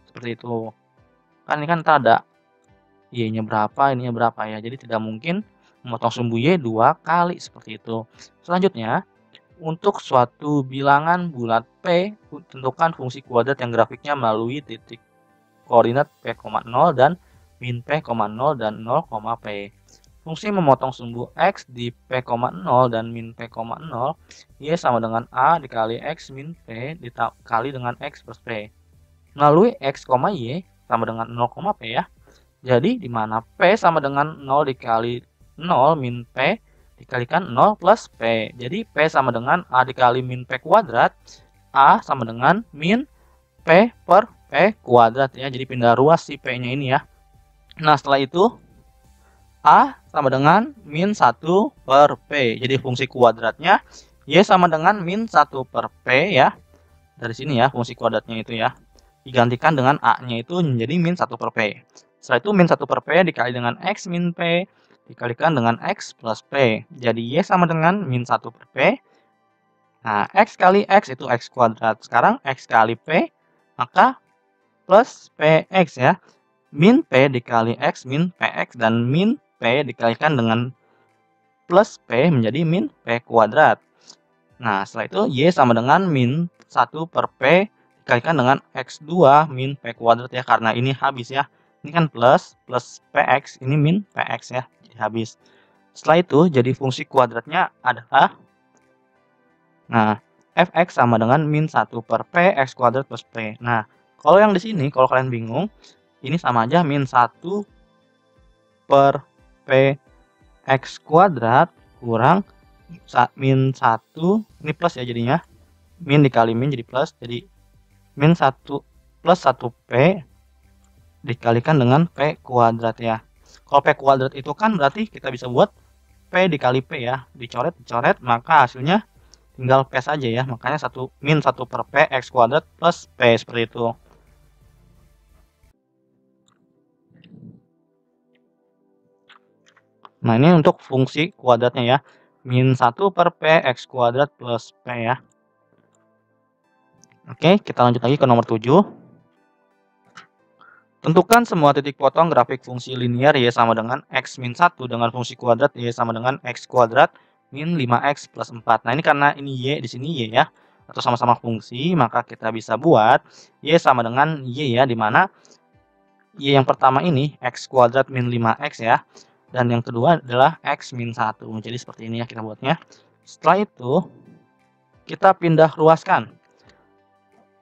Seperti itu. Kan ini kan ada Y-nya berapa, ininya berapa ya. Jadi tidak mungkin memotong sumbu Y 2 kali seperti itu. Selanjutnya, untuk suatu bilangan bulat P, tentukan fungsi kuadrat yang grafiknya melalui titik koordinat P,0 dan min P,0 dan 0,P. Fungsi memotong sumbu X di P,0 dan min P,0, Y sama dengan A dikali X min P dikali dengan X plus P. Melalui X, Y sama dengan 0,P ya. Jadi di mana P sama dengan 0 dikali 0 min P dikalikan 0 plus P. Jadi P sama dengan A dikali min P kuadrat. A sama dengan min P per P kuadrat ya. Jadi pindah ruas si P-nya ini ya. Nah, setelah itu A sama dengan min 1 per P. Jadi fungsi kuadratnya Y sama dengan min 1 per P ya. Dari sini ya fungsi kuadratnya itu ya. Digantikan dengan A-nya itu menjadi min 1 per P. Setelah itu min 1 per P dikali dengan X min P dikalikan dengan X plus P. Jadi Y sama dengan min 1 per P. Nah, X kali X itu X kuadrat. Sekarang X kali P maka plus PX ya. Min P dikali X min PX dan min P dikalikan dengan plus P menjadi min P kuadrat. Nah, setelah itu Y sama dengan min 1 per P dikalikan dengan X2 min P kuadrat ya. Karena ini habis ya. Ini kan plus PX, ini min PX ya. Jadi habis. Setelah itu jadi fungsi kuadratnya adalah, nah, Fx sama dengan min 1 per P X kuadrat plus P. Nah, kalau yang di sini, kalau kalian bingung, ini sama aja min 1 per P X kuadrat kurang min 1, ini plus ya jadinya. Min dikali min jadi plus, jadi min 1 plus 1P dikalikan dengan P kuadrat ya. Kalau P kuadrat itu kan berarti kita bisa buat P dikali P ya, dicoret, maka hasilnya tinggal P saja ya, makanya min 1 per P X kuadrat plus P seperti itu. Nah, ini untuk fungsi kuadratnya ya, min 1 per P X kuadrat plus P ya. Oke, kita lanjut lagi ke nomor 7. Tentukan semua titik potong grafik fungsi linear Y sama dengan X min 1 dengan fungsi kuadrat Y sama dengan X kuadrat min 5X plus 4. Nah, ini karena ini Y, di sini Y ya, atau sama-sama fungsi, maka kita bisa buat Y sama dengan Y ya, di mana Y yang pertama ini X kuadrat min 5X ya, dan yang kedua adalah X min 1. Jadi seperti ini ya kita buatnya. Setelah itu, kita pindah ruaskan.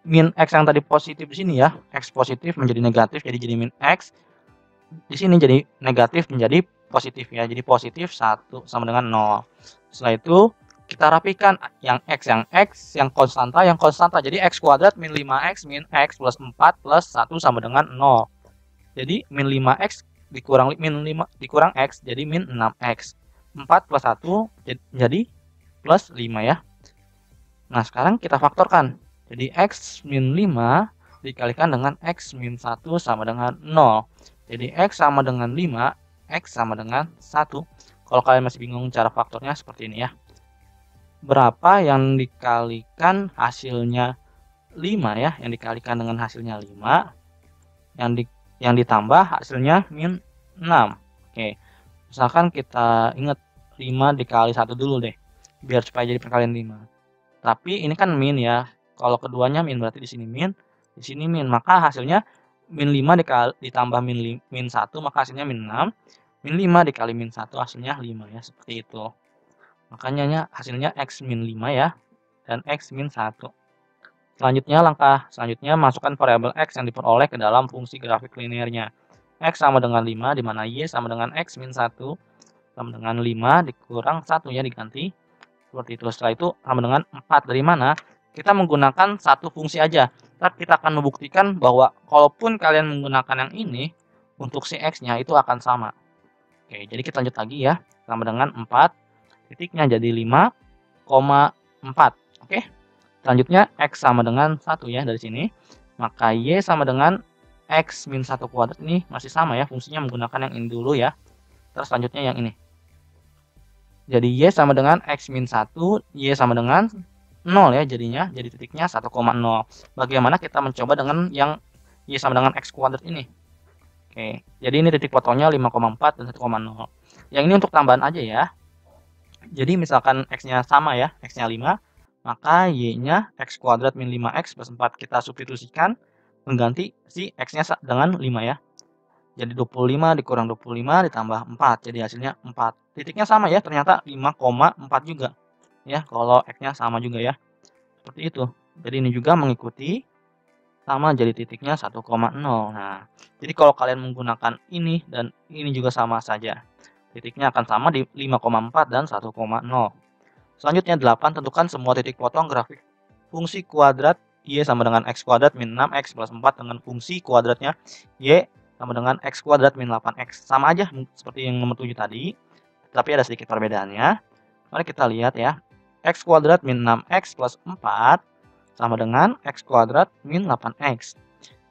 Min X yang tadi positif di sini ya, X positif menjadi negatif, jadi min X. Di sini jadi negatif menjadi positif ya, jadi positif 1 sama dengan 0. Setelah itu, kita rapikan yang X, yang konstanta. Jadi X kuadrat min 5X min X plus 4 plus 1 sama dengan 0. Jadi min 5X dikurang min 5 dikurang X jadi min 6X. 4 plus 1 jadi plus 5 ya. Nah, sekarang kita faktorkan. Jadi X min 5 dikalikan dengan X min 1 sama dengan 0. Jadi X sama dengan 5, X sama dengan 1. Kalau kalian masih bingung cara faktornya seperti ini ya. Berapa yang dikalikan hasilnya 5 ya, yang dikalikan dengan hasilnya 5, yang ditambah hasilnya min 6. Oke, misalkan kita ingat 5 dikali 1 dulu deh, biar supaya jadi perkalian 5. Tapi ini kan min ya, kalau keduanya min berarti di sini min, maka hasilnya min 5 ditambah min 1, maka hasilnya min 6. Min 5 dikali min 1 hasilnya 5 ya, seperti itu. Makanya hasilnya X min 5 ya, dan X min 1. Langkah selanjutnya masukkan variabel X yang diperoleh ke dalam fungsi grafik linearnya. X sama dengan 5, di mana Y sama dengan X min 1 sama dengan 5 dikurang 1 ya, diganti. Seperti itu. Setelah itu sama dengan 4. Dari mana? Kita menggunakan satu fungsi aja. Tapi kita akan membuktikan bahwa kalaupun kalian menggunakan yang ini, untuk si X-nya itu akan sama. Oke, jadi kita lanjut lagi ya. Sama dengan 4, titiknya jadi 5,4. Oke. Selanjutnya X sama dengan 1 ya dari sini. Maka Y sama dengan X min 1 kuadrat ini masih sama ya. Fungsinya menggunakan yang ini dulu ya. Terus selanjutnya yang ini. Jadi Y sama dengan X min 1. Y sama dengan 0 ya jadinya. Jadi titiknya 1,0. Bagaimana kita mencoba dengan yang Y sama dengan X kuadrat ini. Oke. Jadi ini titik potongnya 5,4 dan 1,0. Yang ini untuk tambahan aja ya. Jadi misalkan X-nya sama ya. X-nya 5. Maka Y-nya X kuadrat min 5X plus 4 kita substitusikan mengganti si X-nya dengan 5 ya. Jadi 25 dikurang 25 ditambah 4. Jadi hasilnya 4. Titiknya sama ya, ternyata 5,4 juga. Ya, kalau X-nya sama juga ya. Seperti itu. Jadi ini juga mengikuti sama, jadi titiknya 1,0. Nah, jadi kalau kalian menggunakan ini dan ini juga sama saja. Titiknya akan sama di 5,4 dan 1,0. Selanjutnya 8, tentukan semua titik potong grafik fungsi kuadrat Y sama dengan X kuadrat min 6X plus 4 dengan fungsi kuadratnya Y sama dengan X kuadrat min 8X. Sama aja seperti yang nomor 7 tadi, tapi ada sedikit perbedaannya. Mari kita lihat ya. X kuadrat min 6X plus 4 sama dengan X kuadrat min 8X.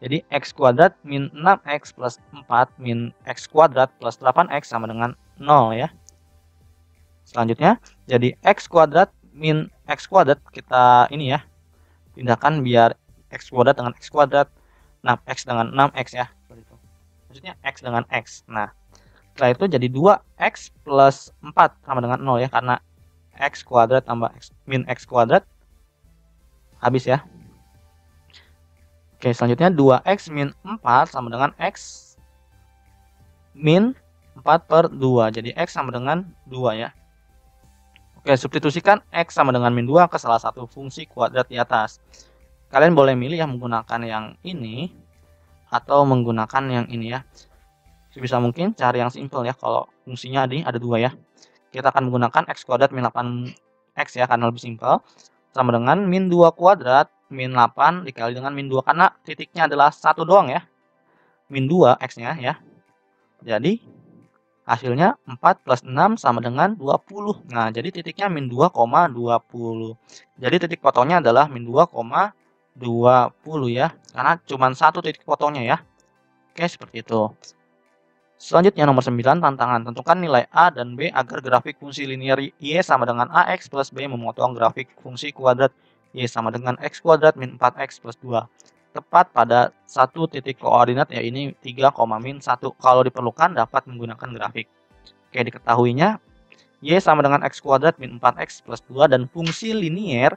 Jadi X kuadrat min 6X plus 4 min X kuadrat plus 8X sama dengan 0 ya. Selanjutnya, jadi X kuadrat min X kuadrat kita ini ya, pindahkan biar X kuadrat dengan X kuadrat. Nah, X dengan 6X ya, seperti itu. Maksudnya X dengan X. Nah, setelah itu jadi 2X plus 4 sama dengan 0 ya, karena X kuadrat tambah X min X kuadrat habis ya. Oke, selanjutnya 2X min 4 sama dengan X min 4 per 2. Jadi X sama dengan 2 ya. Oke, substitusikan X sama dengan min 2 ke salah satu fungsi kuadrat di atas. Kalian boleh milih yang menggunakan yang ini atau menggunakan yang ini ya. Sebisa mungkin cari yang simple ya, kalau fungsinya ada 2 ya. Kita akan menggunakan X kuadrat min 8X ya, karena lebih simpel. Sama dengan min 2 kuadrat min 8 dikali dengan min 2, karena titiknya adalah 1 doang ya. Min 2 X-nya ya. Jadi Hasilnya 4 plus 6 sama dengan 20. Nah, jadi titiknya min 2,20. Jadi titik potongnya adalah min 2,20 ya. Karena cuma satu titik potongnya ya. Oke, seperti itu. Selanjutnya nomor 9 tantangan. Tentukan nilai A dan B agar grafik fungsi linear Y sama dengan AX plus B memotong grafik fungsi kuadrat Y sama dengan X kuadrat min 4X plus 2. Tepat pada satu titik koordinat ya ini 3, min 1. Kalau diperlukan dapat menggunakan grafik. Oke, diketahuinya Y sama dengan X kuadrat min 4X plus 2 dan fungsi linier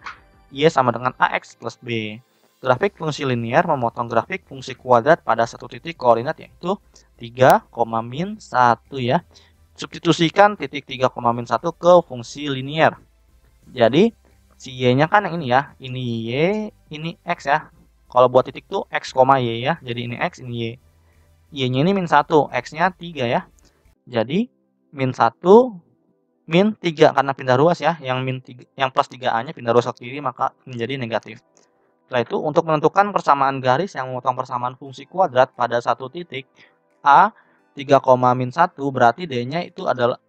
Y sama dengan AX plus B. Grafik fungsi linier memotong grafik fungsi kuadrat pada satu titik koordinat yaitu 3, min 1 ya. Substitusikan titik 3, min 1 ke fungsi linier. Jadi si Y-nya kan yang ini ya. Ini Y, ini X ya. Kalau buat titik tuh X, Y ya. Jadi ini X, ini Y. Y-nya ini min 1, X-nya 3 ya. Jadi min 1, min 3 karena pindah ruas ya. Yang plus 3A-nya pindah ruas ke kiri maka menjadi negatif. Setelah itu untuk menentukan persamaan garis yang memotong persamaan fungsi kuadrat pada satu titik A 3, min 1 berarti D-nya itu adalah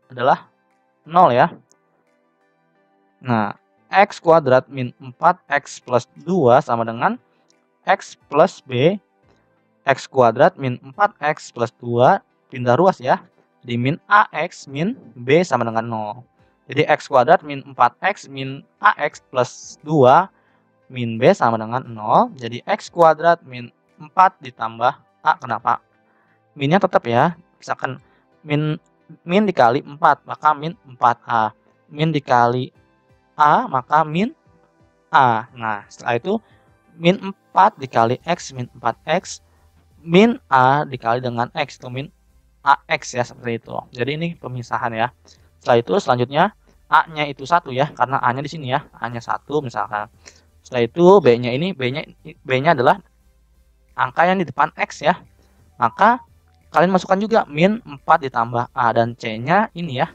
0 ya. Nah, X kuadrat min 4X plus 2 sama dengan X plus B. X kuadrat min 4X plus 2 pindah ruas ya. Jadi min AX min B sama dengan 0. Jadi X kuadrat min 4X min AX plus 2 min B sama dengan 0. Jadi X kuadrat min 4 ditambah A. Kenapa? Minnya tetap ya. Misalkan min dikali 4 maka min 4A. Min dikali A maka min A. Nah, setelah itu min 4 dikali X min 4X min A dikali dengan X itu min AX ya, seperti itu. Jadi ini pemisahan ya. Setelah itu selanjutnya A-nya itu 1 ya, karena A-nya di sini ya. A-nya 1 misalkan. Setelah itu B-nya ini B-nya adalah angka yang di depan X ya. Maka kalian masukkan juga min 4 ditambah A dan C-nya ini ya.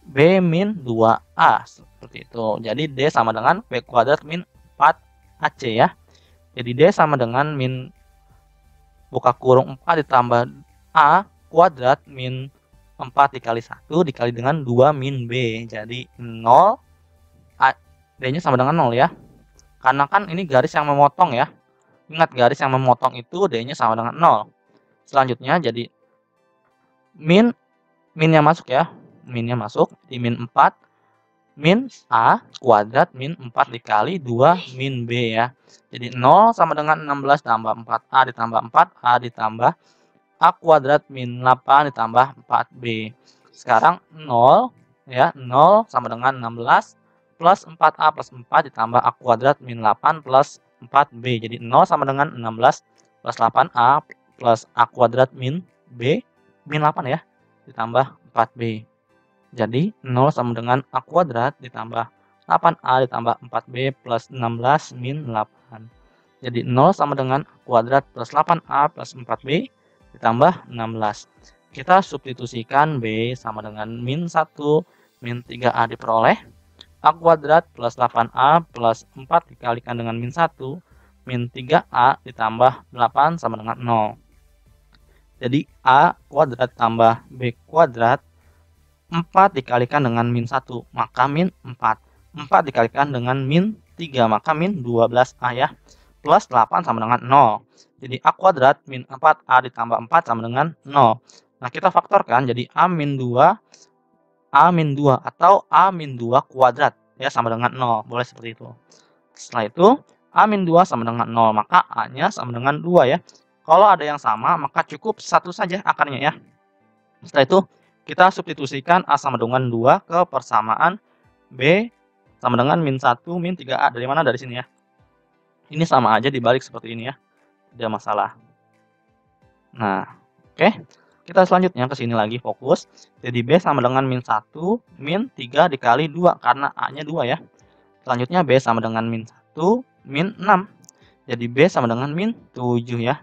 B min 2A seperti itu. Jadi D sama dengan B kuadrat min 4AC ya. Jadi D sama dengan min buka kurung 4 ditambah A kuadrat min 4 dikali 1 dikali dengan 2 min B. Jadi 0 D-nya sama dengan 0 ya. Karena kan ini garis yang memotong ya. Ingat garis yang memotong itu D-nya sama dengan 0. Selanjutnya jadi minnya masuk ya. Minnya masuk di min 4 min A kuadrat min 4 dikali 2 min B ya. Jadi 0 sama dengan 16 tambah 4A ditambah 4A ditambah A kuadrat min 8 ditambah 4B. Sekarang 0 ya, 0 sama dengan 16 plus 4A plus 4 ditambah A kuadrat min 8 plus 4B. Jadi 0 sama dengan 16 plus 8A plus A kuadrat min B min 8 ya ditambah 4B. Jadi 0 sama dengan A kuadrat ditambah 8A ditambah 4B plus 16 min 8. Jadi 0 sama dengan A kuadrat plus 8A plus 4B ditambah 16. Kita substitusikan B sama dengan min 1 min 3A diperoleh. A kuadrat plus 8A plus 4 dikalikan dengan min 1 min 3A ditambah 8 sama dengan 0. Jadi A kuadrat tambah B kuadrat 4 dikalikan dengan min 1 maka min 4. 4 dikalikan dengan min 3 maka min 12A ya. Plus 8 sama dengan 0. Jadi A kuadrat min 4A ditambah 4 sama dengan 0. Nah kita faktorkan jadi A min 2 atau A min 2 kuadrat ya sama dengan 0. Boleh seperti itu. Setelah itu A min 2 sama dengan 0 maka A-nya sama dengan 2 ya. Kalau ada yang sama maka cukup satu saja akarnya ya. Setelah itu kita substitusikan A sama dengan 2 ke persamaan B sama dengan min 1 min 3A. Dari mana? Dari sini ya. Ini sama aja dibalik seperti ini ya. Tidak masalah. Nah, oke. Kita selanjutnya ke sini lagi fokus. Jadi B sama dengan min 1 min 3 dikali 2 karena A-nya 2 ya. Selanjutnya B sama dengan min 1 min 6. Jadi B sama dengan min 7 ya.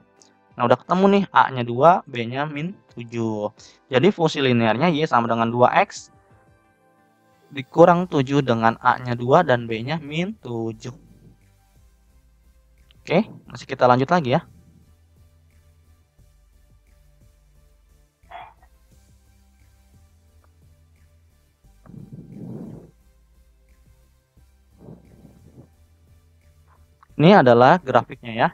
Nah, udah ketemu nih A-nya 2, B-nya min 7. Jadi fungsi linearnya Y sama dengan 2X dikurang 7 dengan A-nya 2 dan B-nya min 7. Oke, masih kita lanjut lagi ya. Ini adalah grafiknya ya.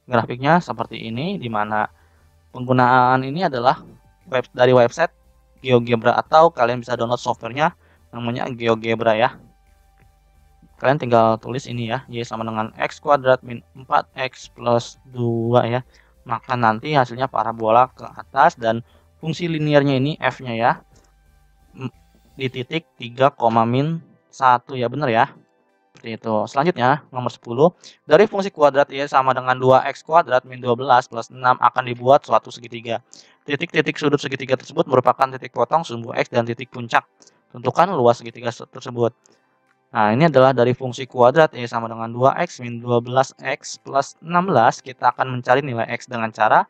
Grafiknya seperti ini, di mana penggunaan ini adalah dari website GeoGebra, atau kalian bisa download softwarenya namanya GeoGebra ya. Kalian tinggal tulis ini ya, Y sama dengan X kuadrat min 4X plus 2 ya. Maka nanti hasilnya parabola ke atas, dan fungsi linearnya ini F-nya ya, di titik 3, min 1 ya, bener ya. Seperti itu. Selanjutnya, nomor 10. Dari fungsi kuadrat Y sama dengan 2X kuadrat min 12 plus 6 akan dibuat suatu segitiga. Titik-titik sudut segitiga tersebut merupakan titik potong sumbu X dan titik puncak. Tentukan luas segitiga tersebut. Nah, ini adalah dari fungsi kuadrat Y sama dengan 2X min 12X plus 16. Kita akan mencari nilai X dengan cara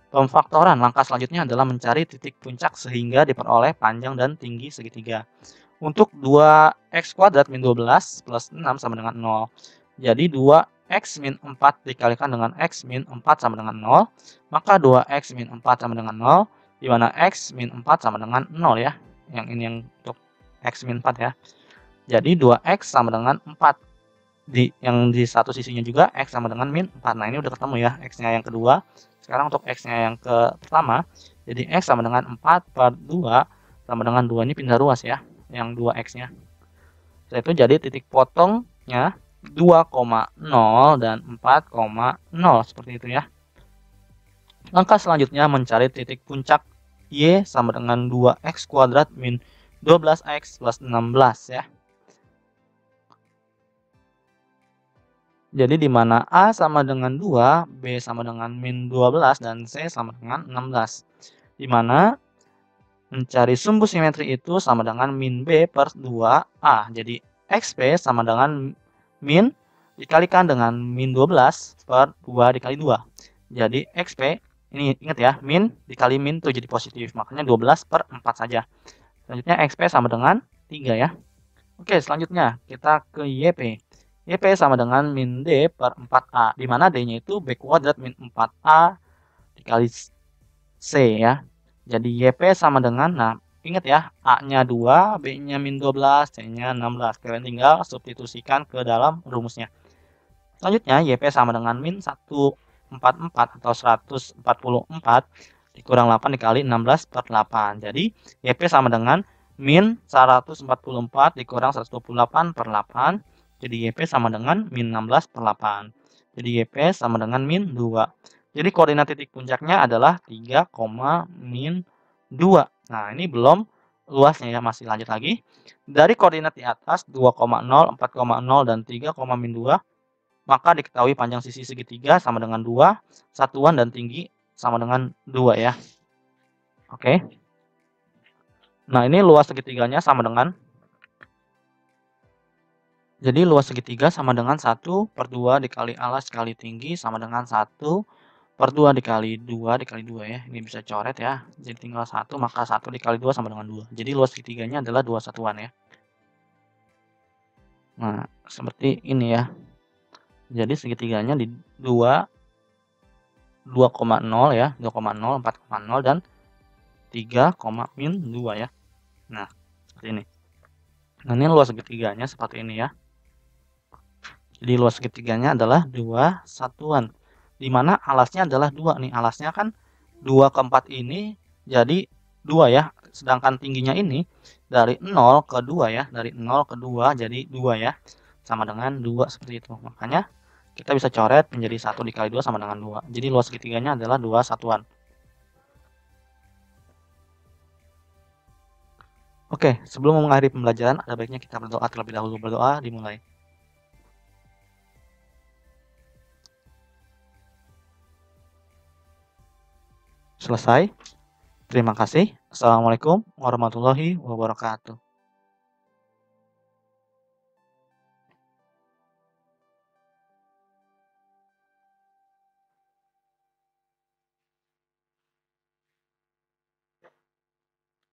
pemfaktoran. Langkah selanjutnya adalah mencari titik puncak sehingga diperoleh panjang dan tinggi segitiga. Untuk 2X kuadrat min 12 plus 6 sama dengan 0. Jadi 2X min 4 dikalikan dengan X min 4 sama dengan 0. Maka 2X min 4 sama dengan 0. Di mana X min 4 sama dengan 0 ya. Yang ini yang untuk X min 4 ya. Jadi 2X sama dengan 4. Yang di satu sisinya juga X sama dengan min 4. Nah, ini udah ketemu ya X-nya yang kedua. Sekarang untuk X-nya yang pertama. Jadi X sama dengan 4 per 2 sama dengan 2. Ini pindah ruas ya, yang 2X-nya. Setelah itu jadi titik potongnya 2,0 dan 4,0. Seperti itu ya. Langkah selanjutnya mencari titik puncak Y sama dengan 2X kuadrat min 12X plus 16 ya. Jadi di mana A sama dengan 2, B sama dengan min 12, dan C sama dengan 16. Di mana mencari sumbu simetri itu sama dengan min B per 2A. Jadi XP sama dengan min dikalikan dengan min 12 per 2 dikali 2. Jadi XP, ini ingat ya, min dikali min itu jadi positif. Makanya 12 per 4 saja. Selanjutnya XP sama dengan 3 ya. Oke, selanjutnya kita ke YP. YP sama dengan min D per 4A. Di mana D-nya itu B kuadrat min 4A dikali C ya. Jadi YP sama dengan, nah ingat ya, A-nya 2, B-nya min 12, C-nya 16. Kalian tinggal substitusikan ke dalam rumusnya. Selanjutnya YP sama dengan min 144 atau 144 dikurang 8 dikali 16 per 8. Jadi YP sama dengan min 144 dikurang 128 per 8. Jadi YP sama dengan min 16 per 8. Jadi YP sama dengan min 2. Jadi koordinat titik puncaknya adalah 3, min 2. Nah, ini belum luasnya ya, masih lanjut lagi. Dari koordinat di atas 2,0, 4,0, dan 3, min 2, maka diketahui panjang sisi segitiga sama dengan 2, satuan dan tinggi sama dengan 2 ya. Oke. Nah, ini luas segitiganya sama dengan, jadi luas segitiga sama dengan 1 per 2 dikali alas dikali tinggi sama dengan 1 per 2 dikali 2 dikali 2 ya. Ini bisa coret ya. Jadi tinggal 1, maka 1 dikali 2 sama dengan 2. Jadi luas segitiganya adalah 2 satuan ya. Nah, seperti ini ya. Jadi segitiganya di 2, 2,0 ya, 2,0, 4,0, dan 3, min 2 ya. Nah, seperti ini. Nah, ini luas segitiganya seperti ini ya. Jadi luas segitiganya adalah 2 satuan. Di mana alasnya adalah 2 nih. Alasnya kan 2 ke 4 ini jadi 2 ya. Sedangkan tingginya ini dari 0 ke 2 ya. Dari 0 ke 2 jadi 2 ya. Sama dengan 2 seperti itu. Makanya kita bisa coret menjadi 1 dikali 2 sama dengan 2. Jadi luas segitiganya adalah 2 satuan. Oke, sebelum mengakhiri pembelajaran, ada baiknya kita berdoa terlebih dahulu. Berdoa dimulai. Selesai. Terima kasih. Assalamualaikum warahmatullahi wabarakatuh.